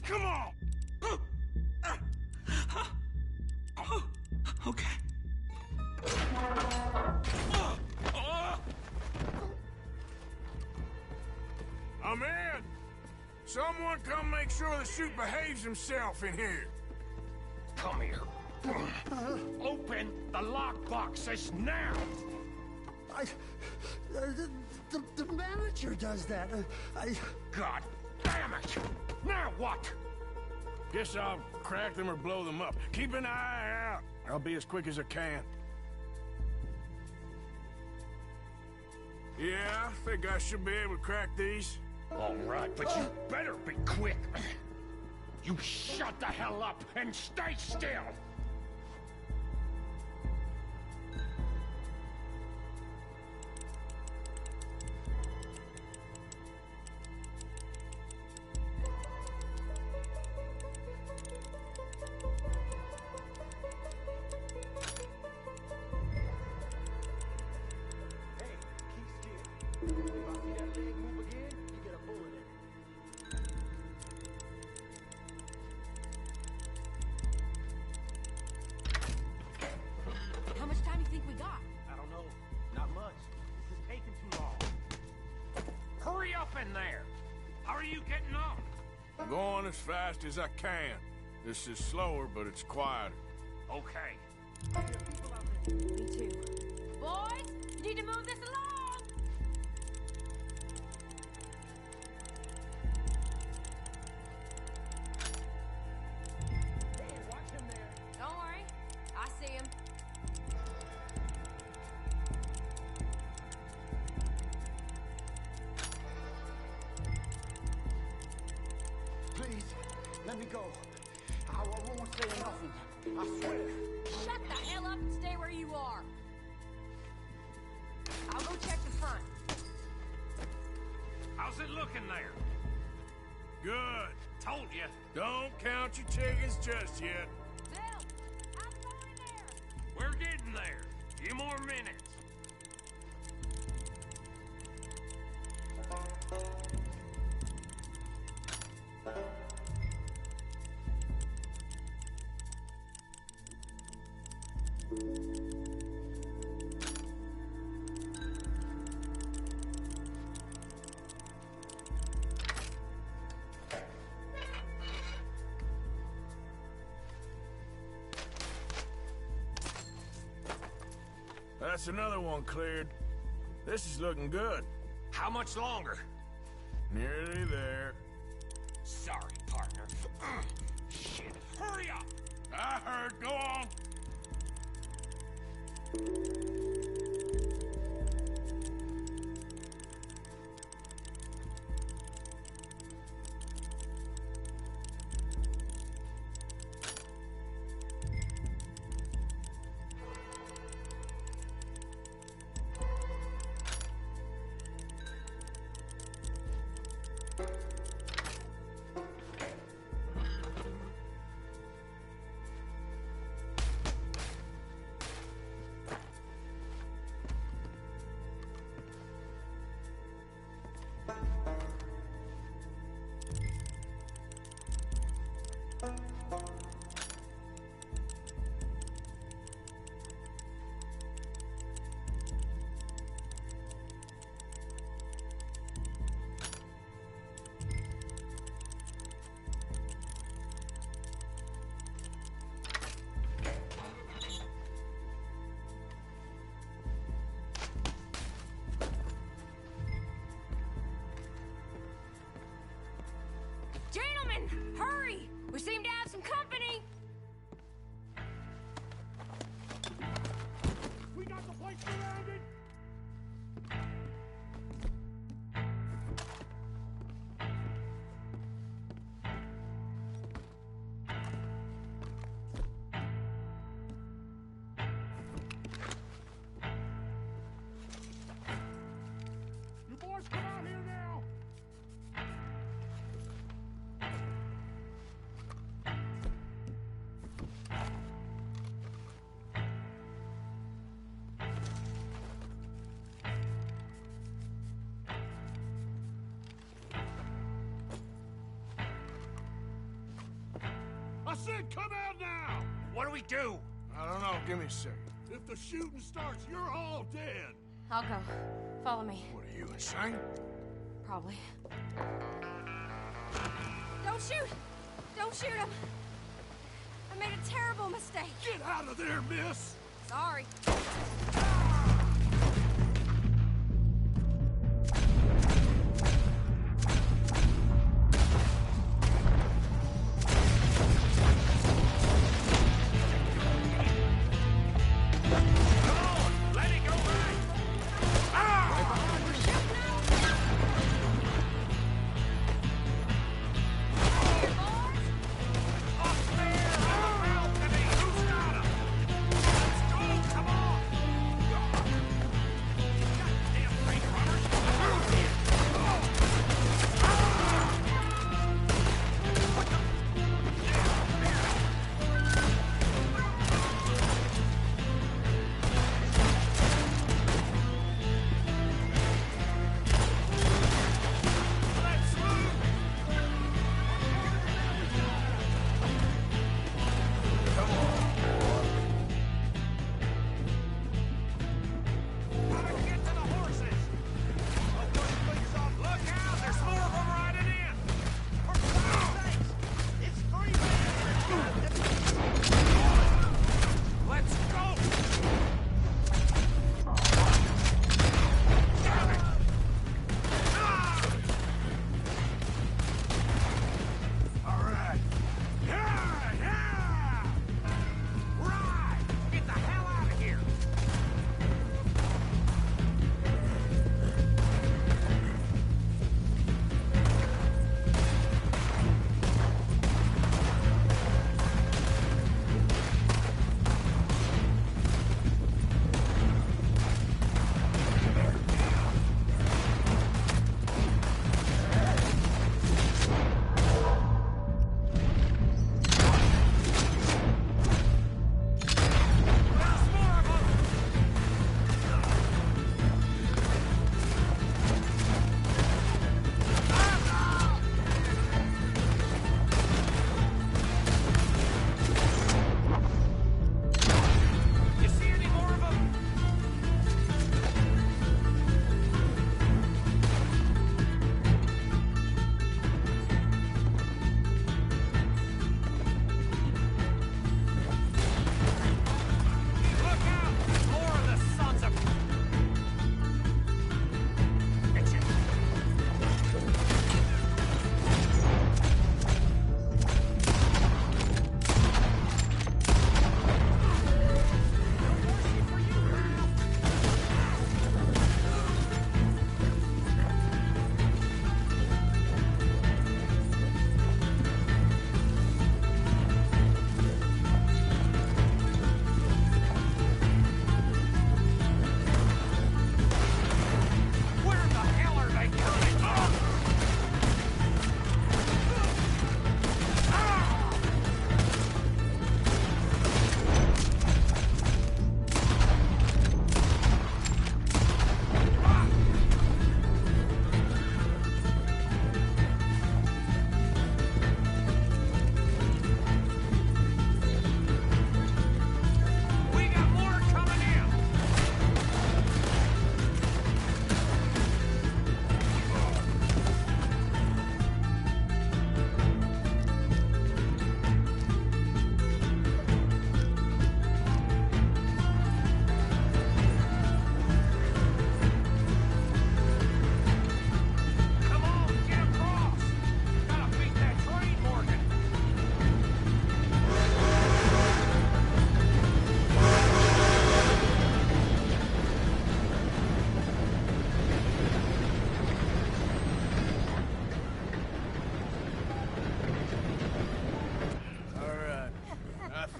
Come on! Okay. I'm in! Someone come make sure the chute behaves himself in here. Come here. Open the lockboxes now! The manager does that. God damn it! Now what? Guess I'll crack them or blow them up. Keep an eye out. I'll be as quick as I can. Yeah, I think I should be able to crack these. All right, but you better be quick. You shut the hell up and stay still! How much time do you think we got? I don't know. Not much. This is taking too long. Hurry up in there! How are you getting on? I'm going as fast as I can. This is slower, but it's quieter. Okay. Me too. Boys, you need to move this along! Don't worry. I see him. Please, let me go. I won't say nothing. I swear. Shut the hell up and stay where you are. I'll go check the front. How's it looking there? Good. Told you. Don't count your chickens just yet. Bill, how's it going in there? We're getting there. Few more minutes. That's another one cleared. This is looking good. How much longer? Nearly there. Sorry, partner. Shit, hurry up! I heard, go on! Gentlemen, hurry! We seem to have some company! We got the place surrounded! You boys come out here now! I said come out now! What do we do? I don't know, give me a second. If the shooting starts, you're all dead! I'll go. Follow me. What are you, insane? Probably. Don't shoot! Don't shoot him! I made a terrible mistake. Get out of there, miss! Sorry. Come on!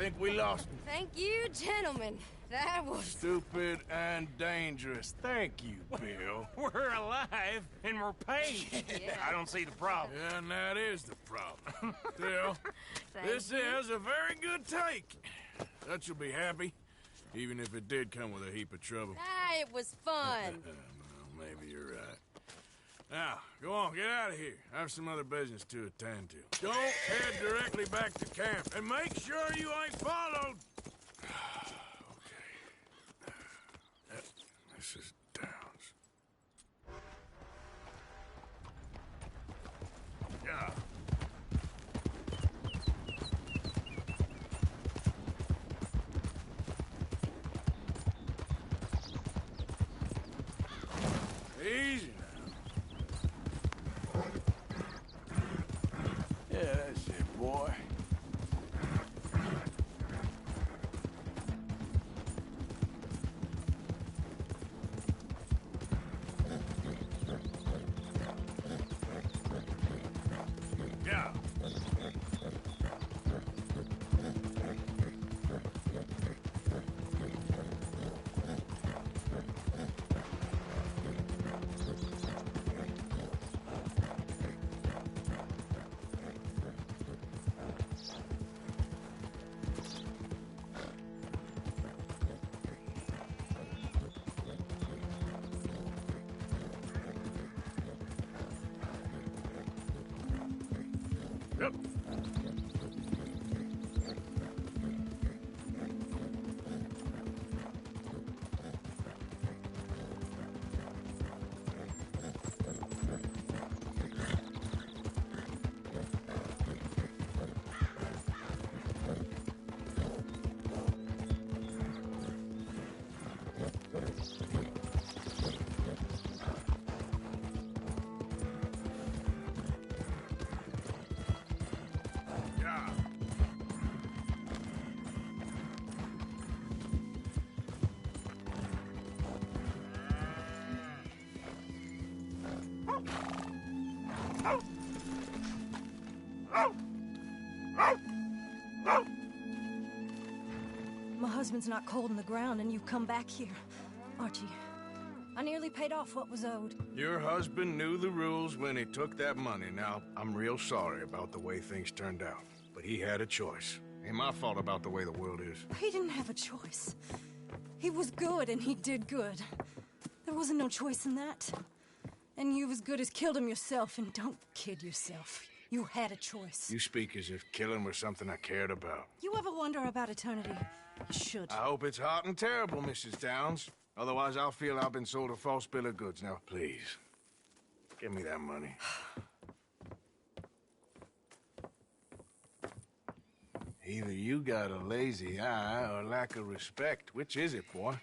think we lost him. Thank you, gentlemen. That was... Stupid and dangerous. Thank you, Bill. We're alive and we're paid. Yeah. I don't see the problem. Yeah, and that is the problem. Still, this is a very good take. Dutch will be happy, even if it did come with a heap of trouble. Ah, it was fun. Well, maybe you're right. Now, go on, get out of here. I have some other business to attend to. Don't head directly back to camp, and make sure you ain't followed. Okay. Mrs. Downs. Yeah. Easy now. Yeah, that's it, boy. Yeah. Yep. Yeah. My husband's not cold in the ground, and you've come back here. Archie, I nearly paid off what was owed. Your husband knew the rules when he took that money. Now, I'm real sorry about the way things turned out. But he had a choice. Ain't my fault about the way the world is. He didn't have a choice. He was good, and he did good. There wasn't no choice in that. And you as good as killed him yourself, and don't kid yourself. You had a choice. You speak as if killing was something I cared about. You ever wonder about eternity? You should. I hope it's hot and terrible, Mrs. Downs. Otherwise, I'll feel I've been sold a false bill of goods. Now, please, give me that money. Either you got a lazy eye or lack of respect. Which is it, boy?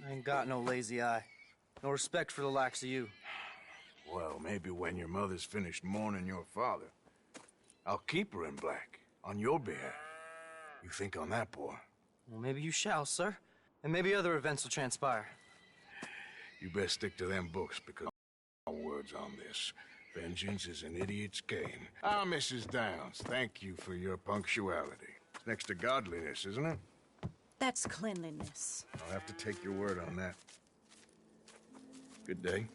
I ain't got no lazy eye. No respect for the likes of you. Well, maybe when your mother's finished mourning your father, I'll keep her in black, on your behalf. You think on that, boy? Well, maybe you shall, sir. And maybe other events will transpire. You best stick to them books, because no words on this. Vengeance is an idiot's game. Ah, Mrs. Downs, thank you for your punctuality. It's next to godliness, isn't it? That's cleanliness. I'll have to take your word on that. Good day.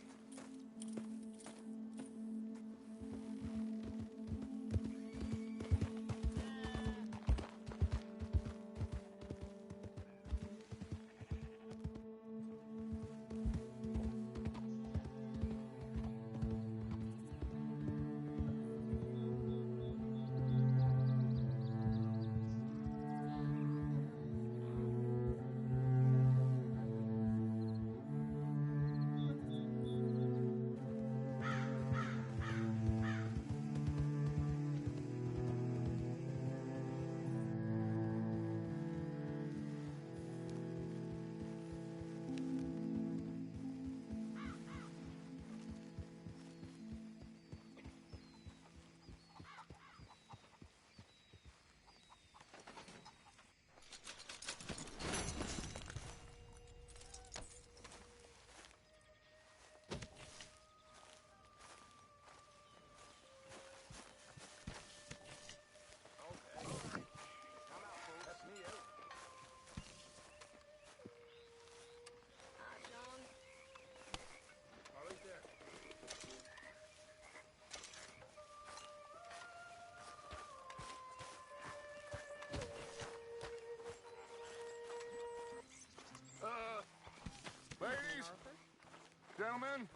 Gentlemen,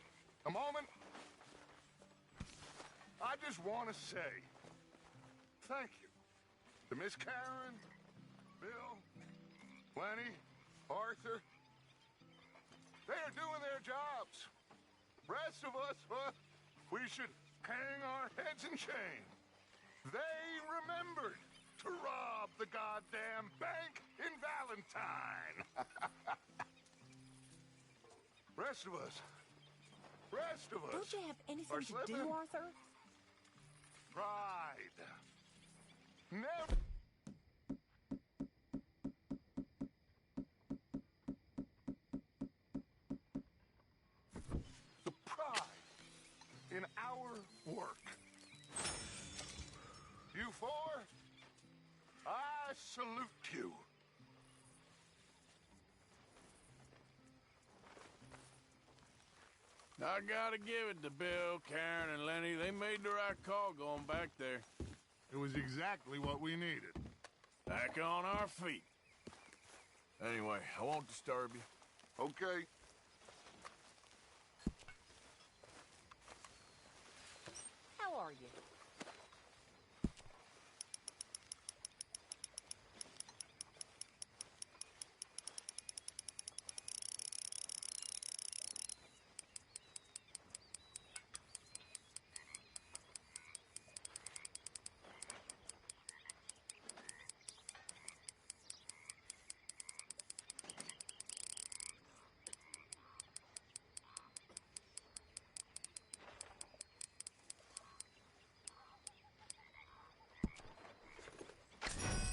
a moment. I just want to say thank you to Miss Karen, Bill, Lenny, Arthur. They are doing their jobs. Rest of us, we should hang our heads in shame. They remembered to rob the goddamn bank in Valentine. Rest of us. Don't you have anything to do, Arthur? Pride. Never. The pride in our work. You four, I salute you. I gotta give it to Bill, Karen, and Lenny. They made the right call going back there. It was exactly what we needed. Back on our feet. Anyway, I won't disturb you. Okay. How are you?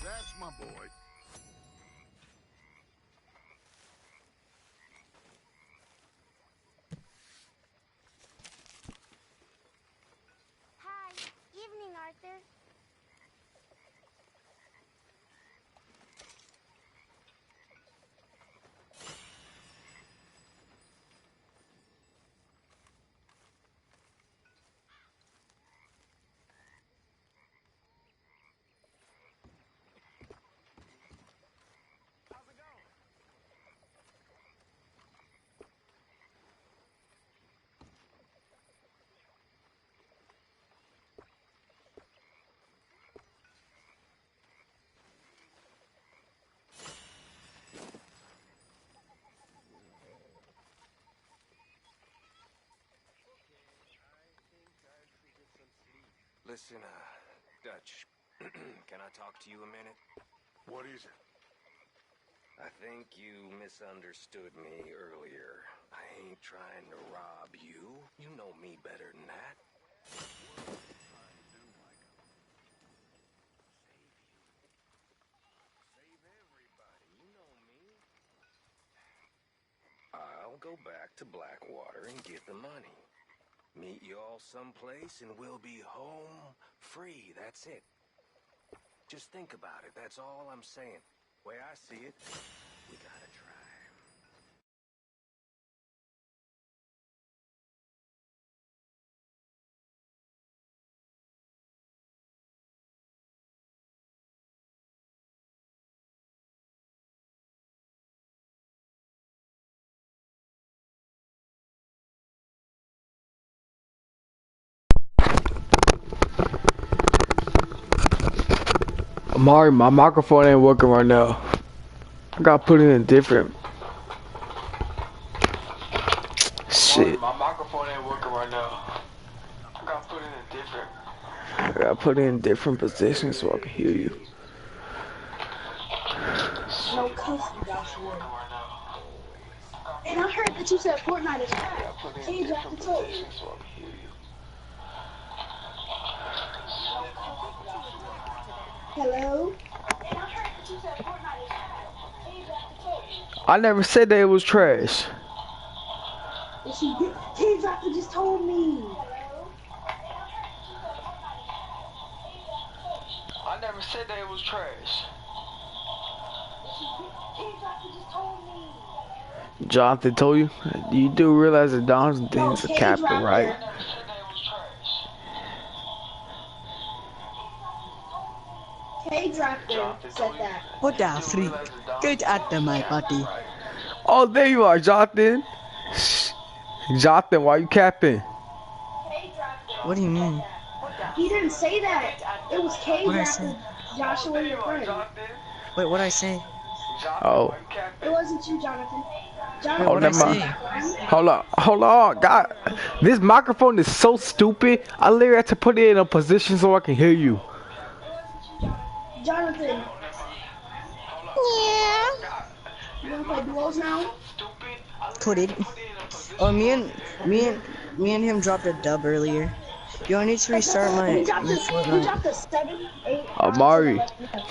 That's my boy. Hi. Evening, Arthur. Listen, Dutch, can I talk to you a minute? What is it? I think you misunderstood me earlier. I ain't trying to rob you. You know me better than that. Save everybody. You know me. I'll go back to Blackwater and get the money. Meet you all someplace and we'll be home free. That's it. Just think about it. That's all I'm saying. Way I see it, we gotta try. Amari, my microphone ain't working right now. I gotta put it in different. Shit. My microphone ain't working right now. I gotta put it in different. I gotta put it in different positions so I can hear you. No cussing, Joshua. And I heard that you said Fortnite is trash. Can you drop the toy? Hello? And I heard that you said Fortnite is trash. Can you drop the toy? I never said that it was trash. King Doctor just told me. I never said that it was trash. King Doctor just told me. Jonathan told you? You do realize that Jonathan's a captain, right? K-Drafter said that. What the freak? Get out of my body. Oh, there you are, Jonathan. Jonathan, why you capping? What do you mean? He didn't say that. It was Kay What'd I drafted Joshua, your friend. Wait, what'd I say? Oh. It wasn't you, Jonathan. Oh, never mind. Hold on, God. This microphone is so stupid. I literally have to put it in a position so I can hear you. Jonathan. Yeah. You wanna play duos now? Could it? Oh, me and him dropped a dub earlier. Yo, I need to restart my Fortnite. Amari,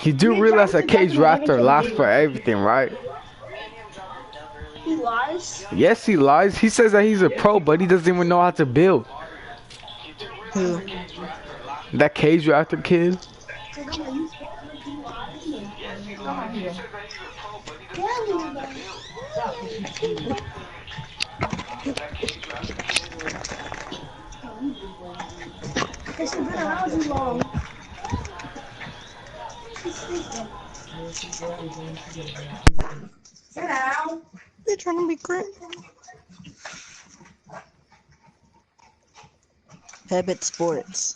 you do realize that Cage Raptor lies for everything, right? He lies? Yes, he lies. He says that he's a pro, but he doesn't even know how to build. Who? That Cage Raptor kid. It's been around too long. Get out. They're trying to be great. Hebbit Sports.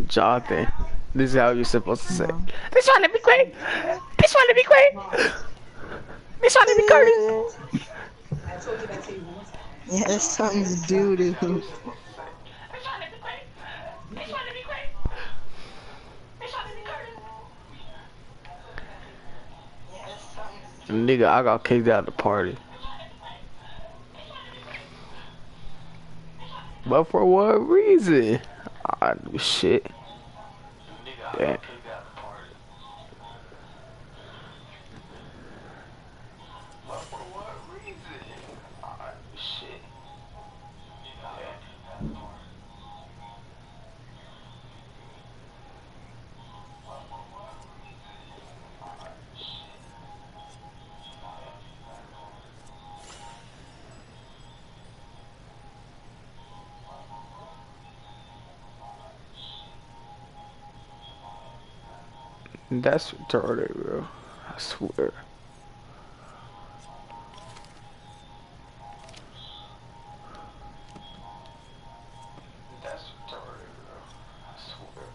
Jonathan, this is how you're supposed to say. This one to be great. This one to be great. This one to be great. Yeah, that song's doo-doo. Nigga, I got kicked out of the party. But for what reason? I do shit. Damn. That's retarded, bro. I swear. That's retarded, bro. I swear.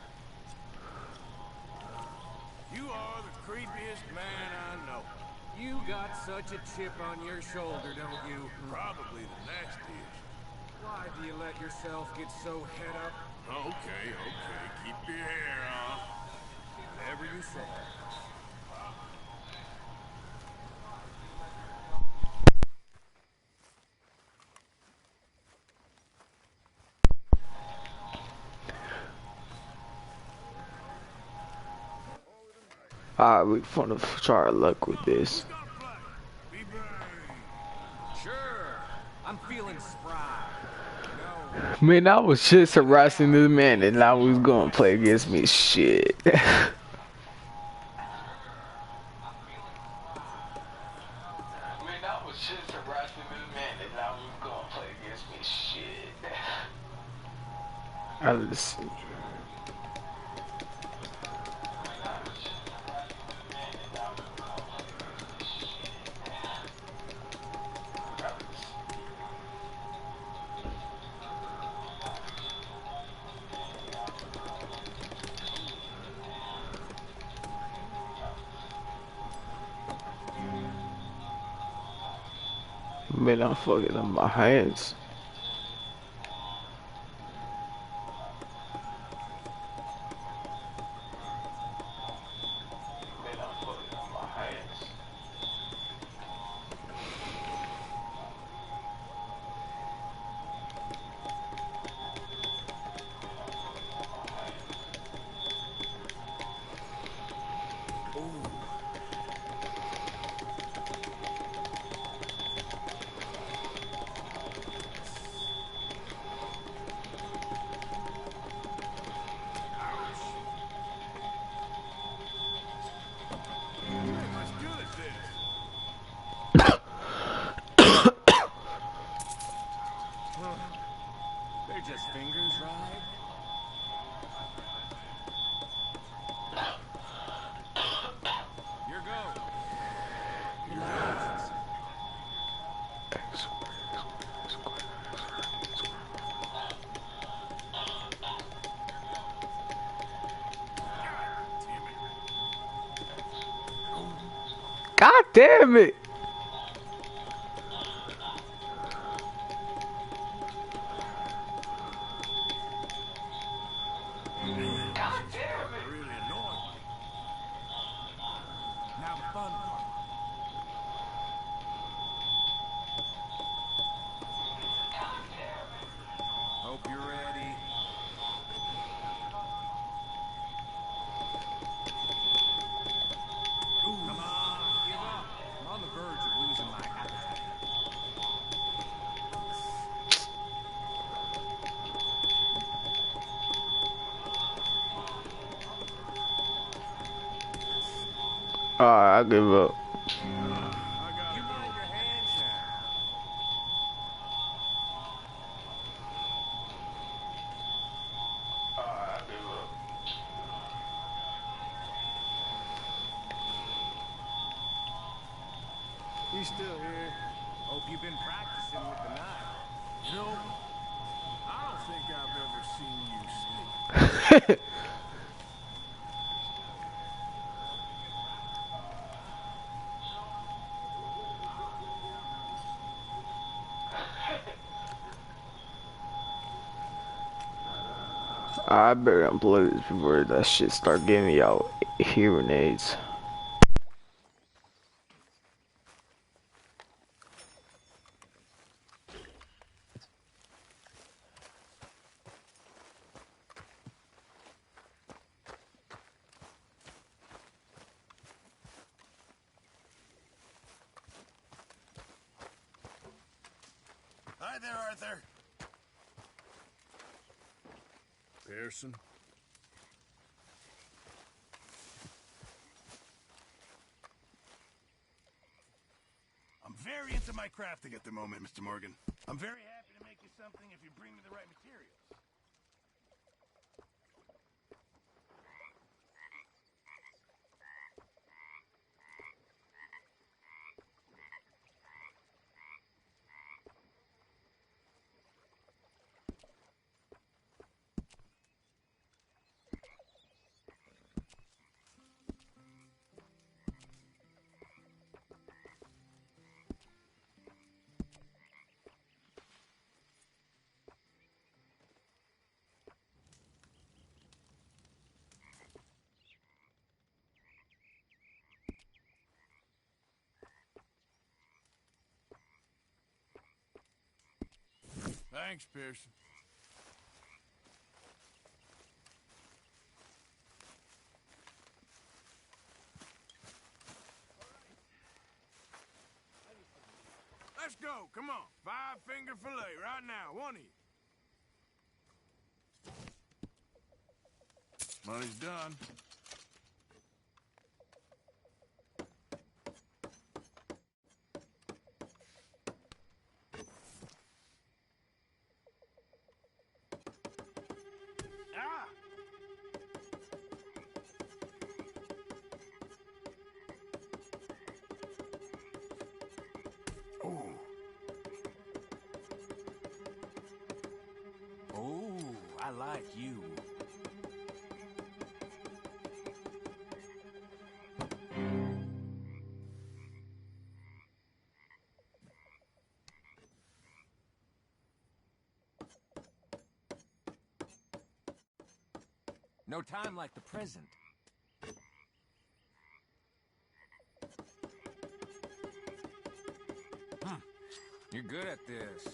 You are the creepiest man I know. You got such a chip on your shoulder, don't you? Probably the nastiest. Why do you let yourself get so head up? Okay. Keep your hair on. Whatever you say. Alright, we gonna try our luck with this. Sure, I'm feeling spry. Man, I was just harassing this man and now he's gonna play against me. Shit. Let's see. Man, I'm fucking up my hands. God damn it! Now the fun part. Hope you're ready. Ooh, come on, give up. I'm on the verge of losing my appetite. Alright, I give up. You mind your hands now. He's still here. Hope you've been practicing with the knife. You know, I don't think I've ever seen you sneak. I better unplug this before that shit start giving me out hearing aids. Hi there, Arthur. Pearson. I'm very into my crafting at the moment, Mr. Morgan. I'm very happy to make you something if you bring me the right materials. Thanks, Pearson. Let's go, come on. 5-finger fillet right now, one of you. Money's done. Ah! Oh, I like you. No time like the present. You're good at this.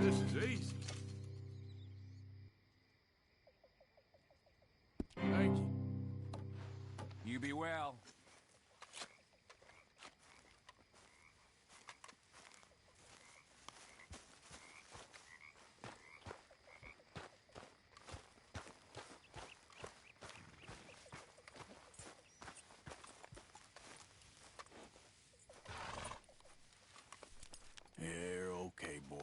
This is easy. Thank you. You be well. Here, okay, boy.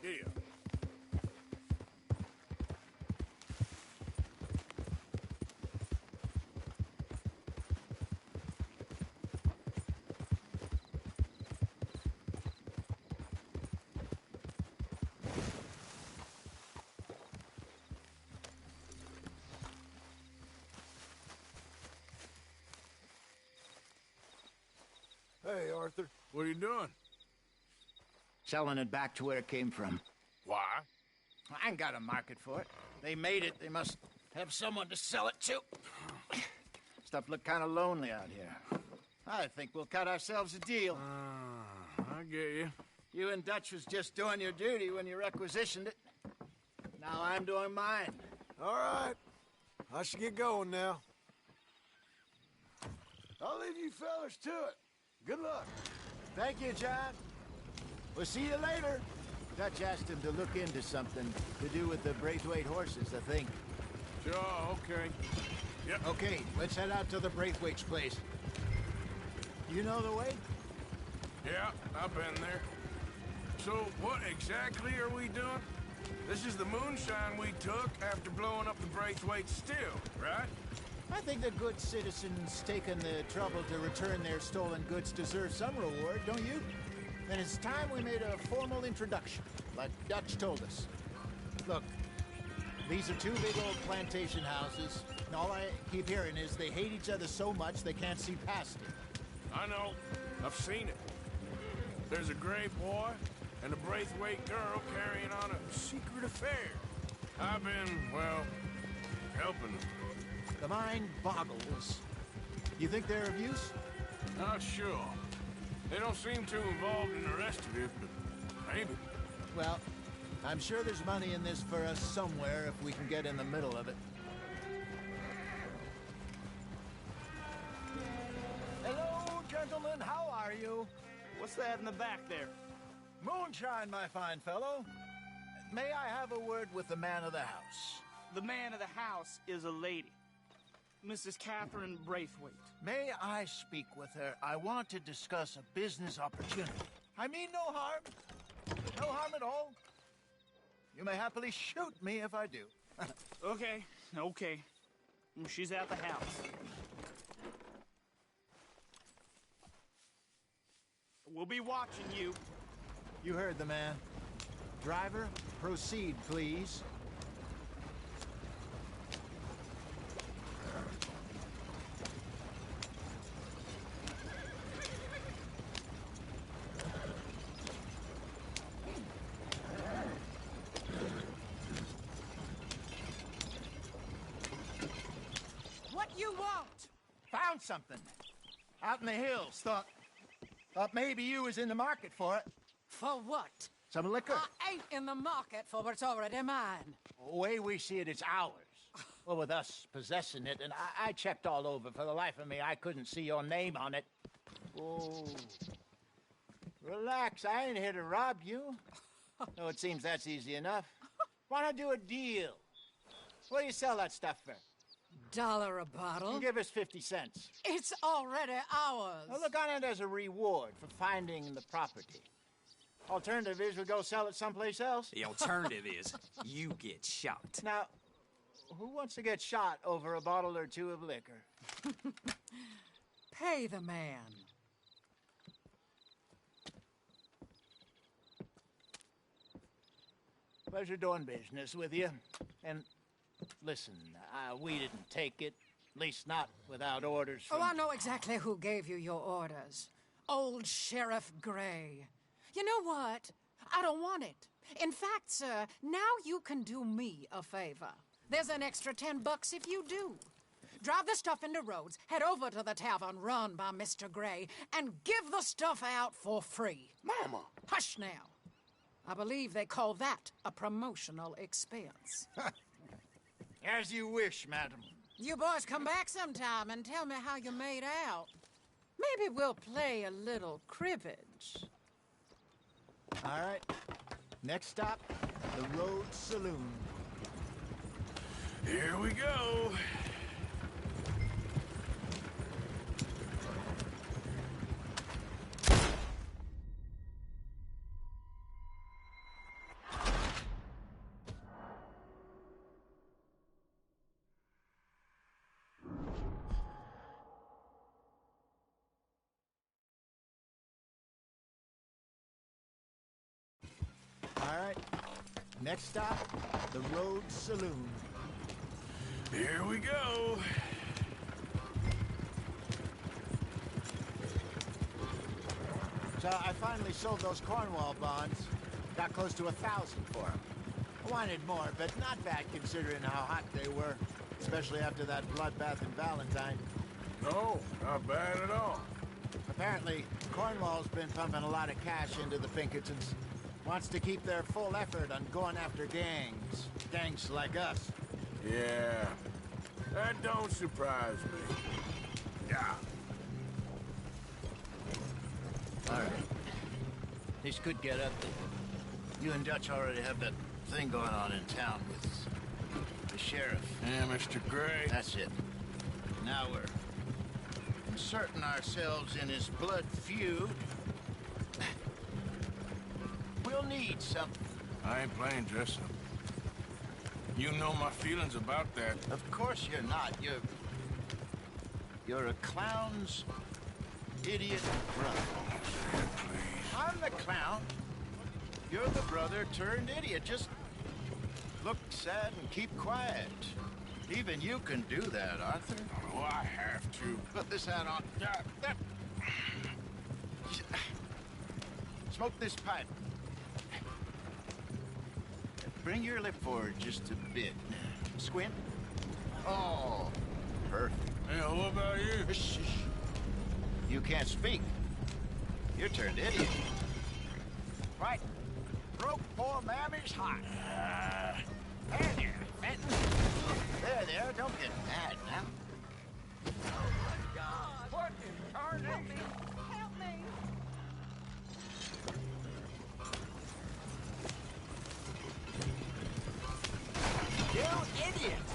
Here. Hey, Arthur. What are you doing? Selling it back to where it came from. Why? I ain't got a market for it. They made it. They must have someone to sell it to. Stuff look kind of lonely out here. I think we'll cut ourselves a deal. I get you. You and Dutch was just doing your duty when you requisitioned it. Now I'm doing mine. All right. I should get going now. I'll leave you fellas to it. Good luck. Thank you, John. We'll see you later. Dutch asked him to look into something to do with the Braithwaite horses, I think. Sure, okay. Yep. Okay, let's head out to the Braithwaite's place. You know the way? Yeah, I've been there. So, what exactly are we doing? This is the moonshine we took after blowing up the Braithwaite still, right? I think the good citizens taking the trouble to return their stolen goods deserve some reward, don't you? And it's time we made a formal introduction, like Dutch told us. Look, these are two big old plantation houses, and all I keep hearing is they hate each other so much they can't see past it. I know. I've seen it. There's a gray boy and a Braithwaite girl carrying on a secret affair. I've been, well, helping them. The mind boggles. You think they're of use? Not sure. They don't seem too involved in the rest of it, but maybe. Well, I'm sure there's money in this for us somewhere if we can get in the middle of it. Hello, gentlemen. How are you? What's that in the back there? Moonshine, my fine fellow. May I have a word with the man of the house? The man of the house is a lady. Mrs. Catherine Braithwaite. May I speak with her? I want to discuss a business opportunity. I mean no harm. No harm at all. You may happily shoot me if I do. Okay. She's at the house. We'll be watching you. You heard the man. Driver, proceed, please. What you want? Found something. Out in the hills. Thought maybe you was in the market for it. For what? Some liquor. I ain't in the market for what's already mine. The way we see it, it's ours. Well, with us possessing it, and I checked all over. For the life of me, I couldn't see your name on it. Oh. Relax, I ain't here to rob you. No, it seems that's easy enough. Why not do a deal? What do you sell that stuff for? $1 a bottle. You give us 50 cents. It's already ours. Well, look on it as a reward for finding the property. Alternative is we go sell it someplace else. The alternative is you get shot. Now, who wants to get shot over a bottle or two of liquor? Pay the man. Pleasure doing business with you. And listen, we didn't take it. At least not without orders from... Oh, I know exactly who gave you your orders. Old Sheriff Gray. You know what? I don't want it. In fact, sir, now you can do me a favor. There's an extra $10 if you do. Drive the stuff into Rhodes, head over to the tavern run by Mr. Gray, and give the stuff out for free. Mama! Hush now. I believe they call that a promotional expense. As you wish, madam. You boys come back sometime and tell me how you made out. Maybe we'll play a little cribbage. All right. Next stop, the Rhodes Saloon. Here we go. All right. Next stop, the Road Saloon. Here we go. So I finally sold those Cornwall bonds. Got close to 1,000 for them. I wanted more, but not bad considering how hot they were. Especially after that bloodbath in Valentine. No, not bad at all. Apparently, Cornwall's been pumping a lot of cash into the Pinkertons. Wants to keep their full effort on going after gangs. Gangs like us. Yeah, that don't surprise me. Yeah. All right. This could get ugly. You and Dutch already have that thing going on in town with the sheriff. Yeah, Mr. Gray. That's it. Now we're inserting ourselves in his blood feud. We'll need something. I ain't playing dress up. You know my feelings about that. Of course you're not. You're a clown's idiot brother. I'm the clown. You're the brother turned idiot. Just look sad and keep quiet. Even you can do that, Arthur. Oh, I have to. Put this hat on. Smoke this pipe. Bring your lip forward just a bit. Squint. Oh, perfect. Yeah, what about you? Shh. You can't speak. You're turned idiot. Right. Broke poor Mammy's heart. There, Fenton. There, don't get mad now. Oh, my God! What in turn? Help me! Help me! You idiot!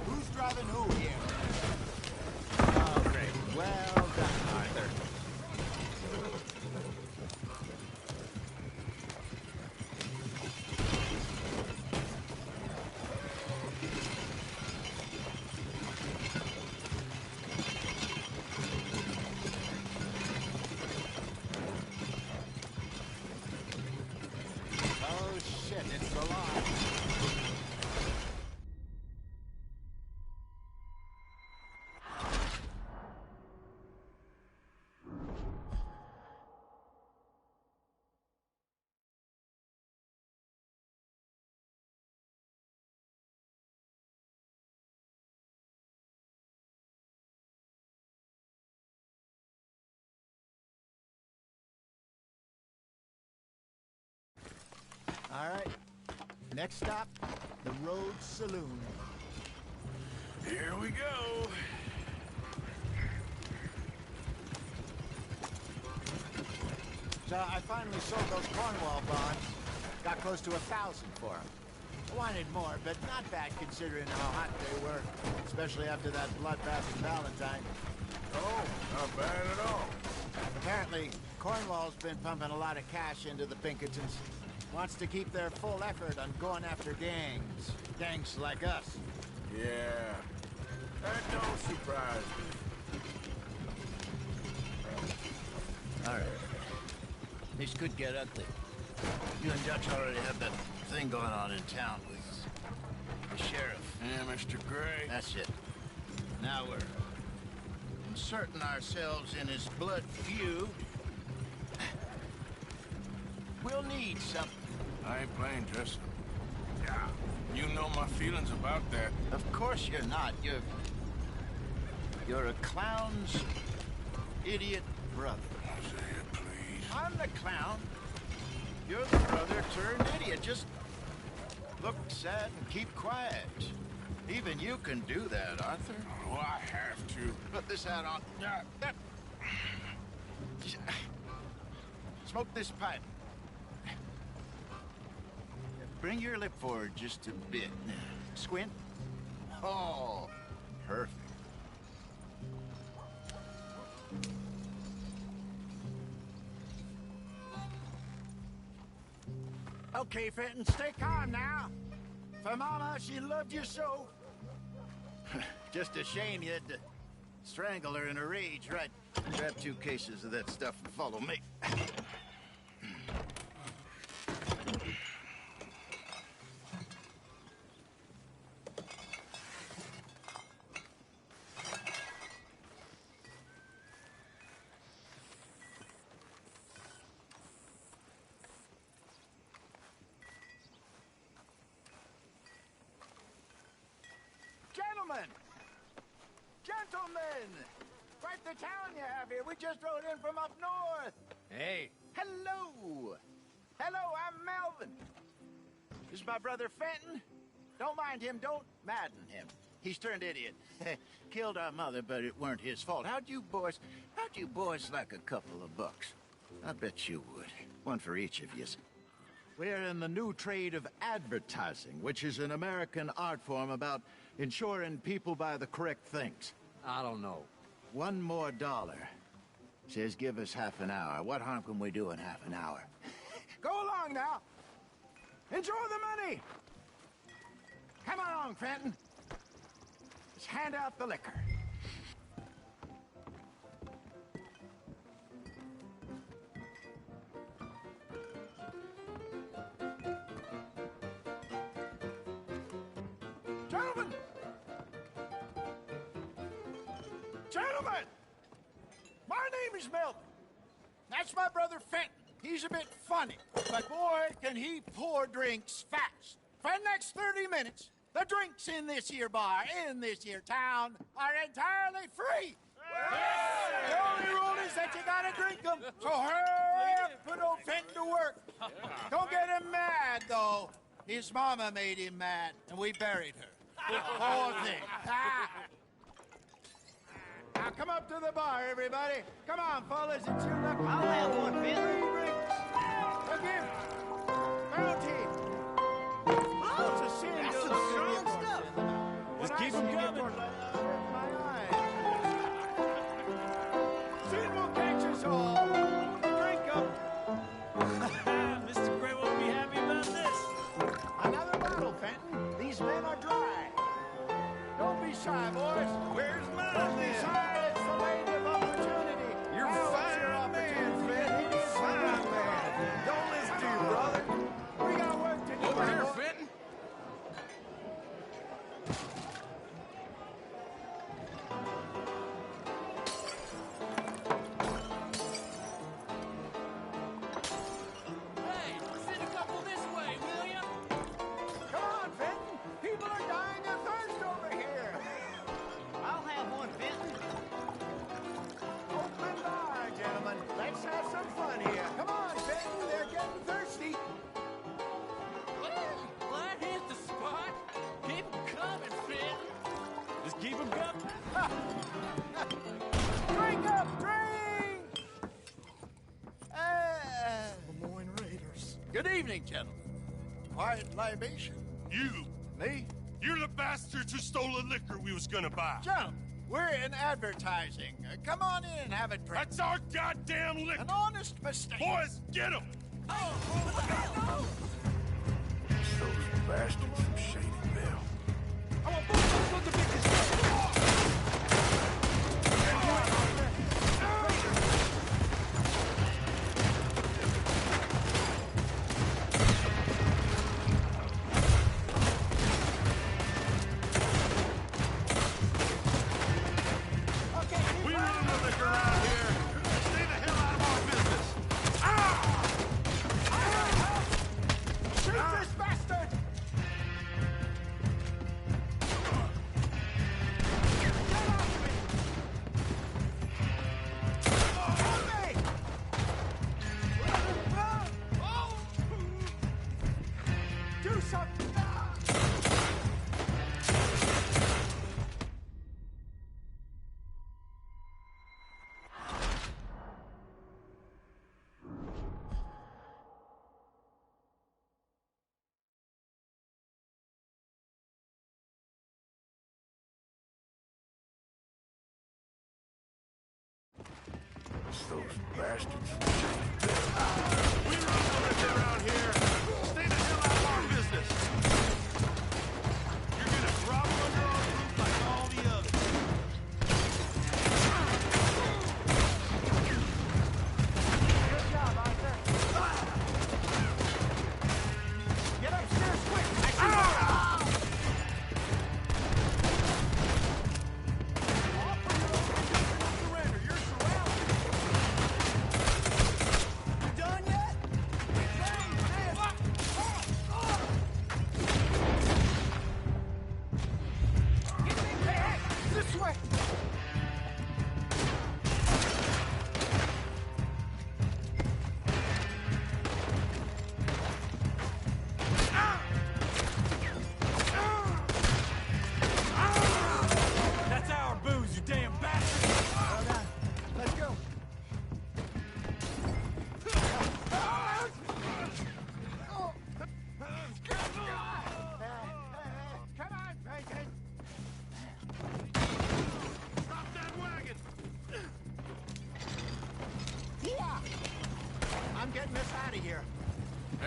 Who's driving who here? Oh, great. Well done, Arthur. Oh, shit, it's the law. All right. Next stop, the Road Saloon. Here we go. So I finally sold those Cornwall bonds. Got close to 1,000 for them. I wanted more, but not bad considering how hot they were. Especially after that bloodbath in Valentine. Oh, not bad at all. Apparently, Cornwall's been pumping a lot of cash into the Pinkertons. Wants to keep their full effort on going after gangs. Gangs like us. Yeah, that don't surprise me. All right. This could get ugly. You and Dutch already have that thing going on in town with the sheriff. Yeah, Mr. Gray. That's it. Now we're inserting ourselves in his blood feud. We'll need something. I ain't playing dress up. Yeah, you know my feelings about that. Of course you're not. You're a clown's idiot brother. Hosea, please. I'm the clown. You're the brother turned idiot. Just look sad and keep quiet. Even you can do that, Arthur. Oh, I have to. Put this hat on. Smoke this pipe. Bring your lip forward just a bit. Squint. Oh, perfect. Okay, Fenton, stay calm now. For Mama, she loved you so. Just a shame you had to strangle her in a rage, right? Grab 2 cases of that stuff and follow me. lovely town you have here. We just rode in from up north. Hey. Hello. Hello, I'm Melvin. This is my brother Fenton. Don't mind him. Don't madden him. He's turned idiot. Killed our mother, but it weren't his fault. How'd you boys like a couple of bucks? I bet you would. One for each of yous. We're in the new trade of advertising, which is an American art form about ensuring people buy the correct things. I don't know. $1 more. Says give us half an hour. What harm can we do in half an hour? Go along now. Enjoy the money. Come along, Fenton. Let's hand out the liquor. Gentlemen! My name is Melvin. That's my brother Fenton. He's a bit funny, but boy, can he pour drinks fast. For the next 30 minutes, the drinks in this here bar, in this here town, are entirely free. The only rule is that you gotta drink them, so hurry up, put old Fenton to work. Don't get him mad, though. His mama made him mad, and we buried her. Poor thing. Now come up to the bar, everybody. Come on, fellas, it's your luck. I'll have one, Bill. 3 drinks. Again. Bounty. Oh, it's a sin. That's some strong stuff. Just keep them coming. Sin will catch us all. Drink up. Mr. Gray won't be happy about this. Another bottle, Fenton. These men are dry. Don't be shy, boys. Where's mine? Don't be shy. It's the lady of opportunity. You're fine, man, Fenton. Fine, man. Don't listen to your brother. We got work to do. Over here, Fenton. Hey, send a couple this way, will ya? Come on, Fenton. People are dying of thirst over here. I'll have one, Fenton. Open bar, gentlemen. Let's have some fun here. Come on, Fenton. They're getting thirsty. Well, that hit the spot. Keep 'em coming, Fenton. Just keep 'em coming. Drink up, drink! Lemoyne Raiders. Good evening, gentlemen. Quiet libation. You, Me? you're the bastards who stole the liquor we was gonna buy. Gentlemen, we're in advertising. Come on in and have a drink. That's our goddamn liquor. An honest mistake. Boys, get him! Those bastards from Shady Belle. We run the liquor around here. Stay the hell out of our business. Shoot this bastard! Get off me! Help me! Do something! Those bastards from Shady Belle. We run the liquor around here. Stay the hell out of our business. You're gonna drop under our roof like all the others. Good job, Arthur. Get upstairs quick! I see surrender. You're surrounded.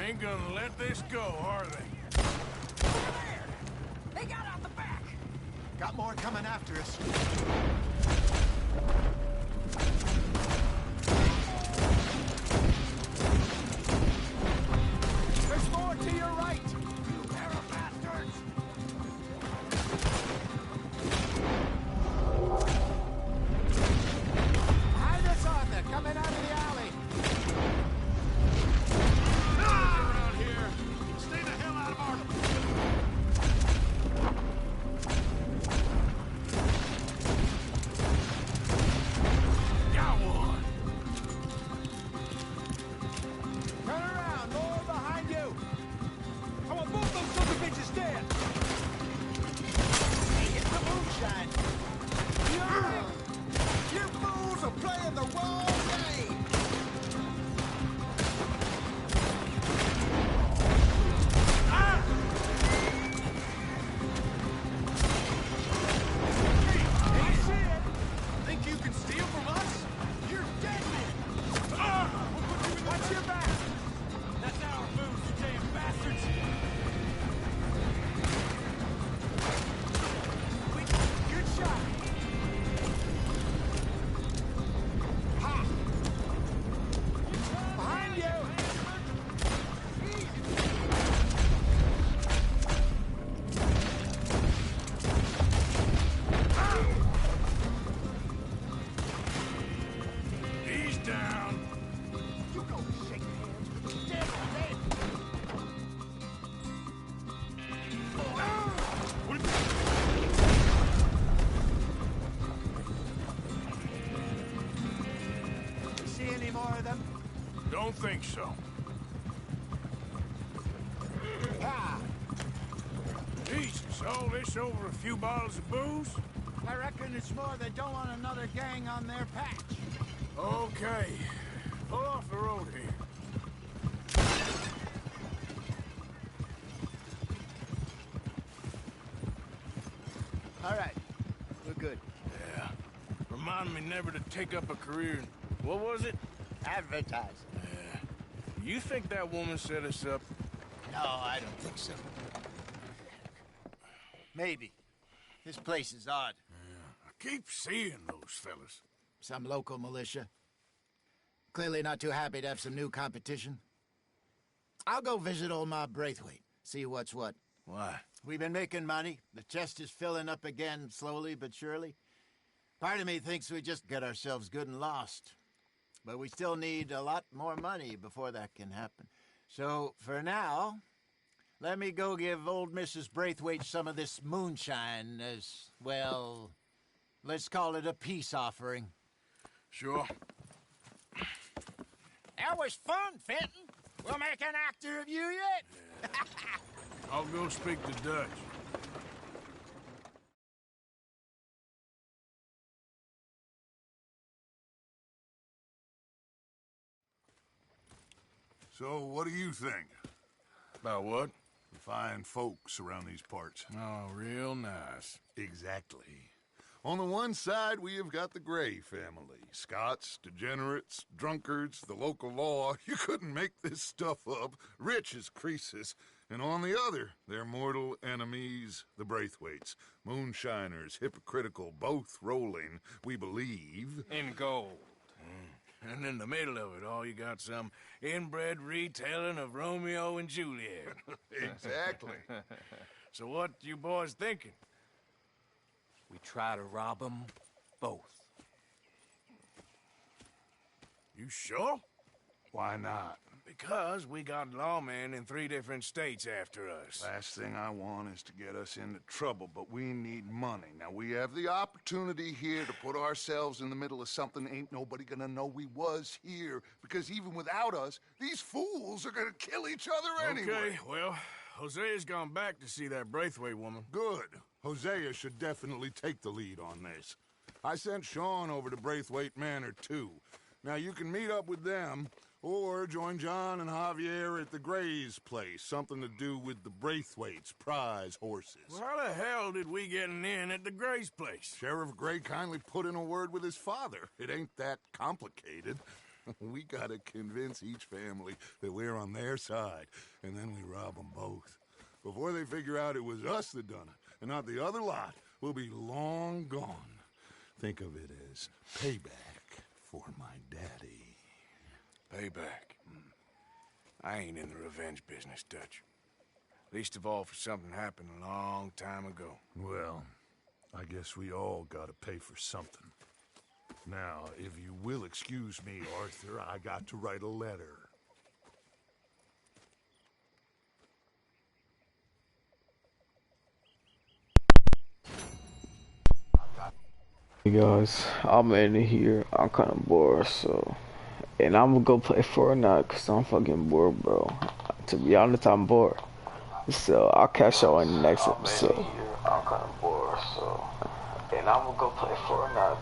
Ain't gonna let this go, are they? They got out the back! Got more coming after us. There's more to your right! You pair of bastards! Behind us, Arthur, coming out of the alley! Around here. Stay the hell out of our... Got one. Turn around, more behind you! I want both those sons of bitches dead! Hey, hit the moonshine! You fools are playing the wrong game! Think you can steal from us? You're dead men! Watch your back! That's our booze, you damn bastards! Good shot! Ha! Behind you! He's down. You go shake hands with the devil, Dave! You see any more of them? Don't think so. Ha! Jesus, all this over a few bottles of booze? I reckon it's more they don't want another gang on their patch. Okay. Pull off the road here. All right. We're good. Yeah. Remind me never to take up a career in... What was it? Advertising. Yeah. You think that woman set us up? No, I don't think so. Maybe. This place is odd. I keep seeing those fellas. Some local militia. Clearly not too happy to have some new competition. I'll go visit old Ma Braithwaite, see what's what. Why? We've been making money. The chest is filling up again, slowly but surely. Part of me thinks we just get ourselves good and lost. But we still need a lot more money before that can happen. So, for now, let me go give old Mrs. Braithwaite some of this moonshine as, well, let's call it a peace offering. Sure. That was fun, Fenton. We'll make an actor of you yet. I'll go speak to Dutch. So, what do you think? About what? The fine folks around these parts. Oh, real nice. Exactly. On the one side, we have got the Gray family. Scots, degenerates, drunkards, the local law. You couldn't make this stuff up. Rich as Croesus. And on the other, their mortal enemies, the Braithwaites. Moonshiners, hypocritical, both rolling, we believe. In gold. And in the middle of it all, you got some inbred retelling of Romeo and Juliet. Exactly. So what you boys thinking? We try to rob them both. You sure? Why not? Because we got lawmen in 3 different states after us. Last thing I want is to get us into trouble, but we need money. Now, we have the opportunity here to put ourselves in the middle of something ain't nobody gonna know we was here, because even without us, these fools are gonna kill each other anyway. Okay, well, Hosea's gone back to see that Braithwaite woman. Good. Hosea should definitely take the lead on this. I sent Sean over to Braithwaite Manor, too. Now, you can meet up with them, or join John and Javier at the Gray's place. Something to do with the Braithwaite's prize horses. Well, how the hell did we get in at the Gray's place? Sheriff Gray kindly put in a word with his father. It ain't that complicated. We gotta convince each family that we're on their side, and then we rob them both. Before they figure out it was us that done it, and not the other lot, we'll be long gone. Think of it as payback for my daddy. Payback? I ain't in the revenge business, Dutch. Least of all for something happened a long time ago. Well, I guess we all gotta pay for something. Now, if you will excuse me, Arthur, I got to write a letter. Hey guys, I'm in here. I'm kind of bored, so. And I'm gonna go play Fortnite because I'm fucking bored, bro. To be honest, I'm bored. So, I'll catch y'all in the next episode. I'm kind of bored, so. And I'm gonna go play Fortnite.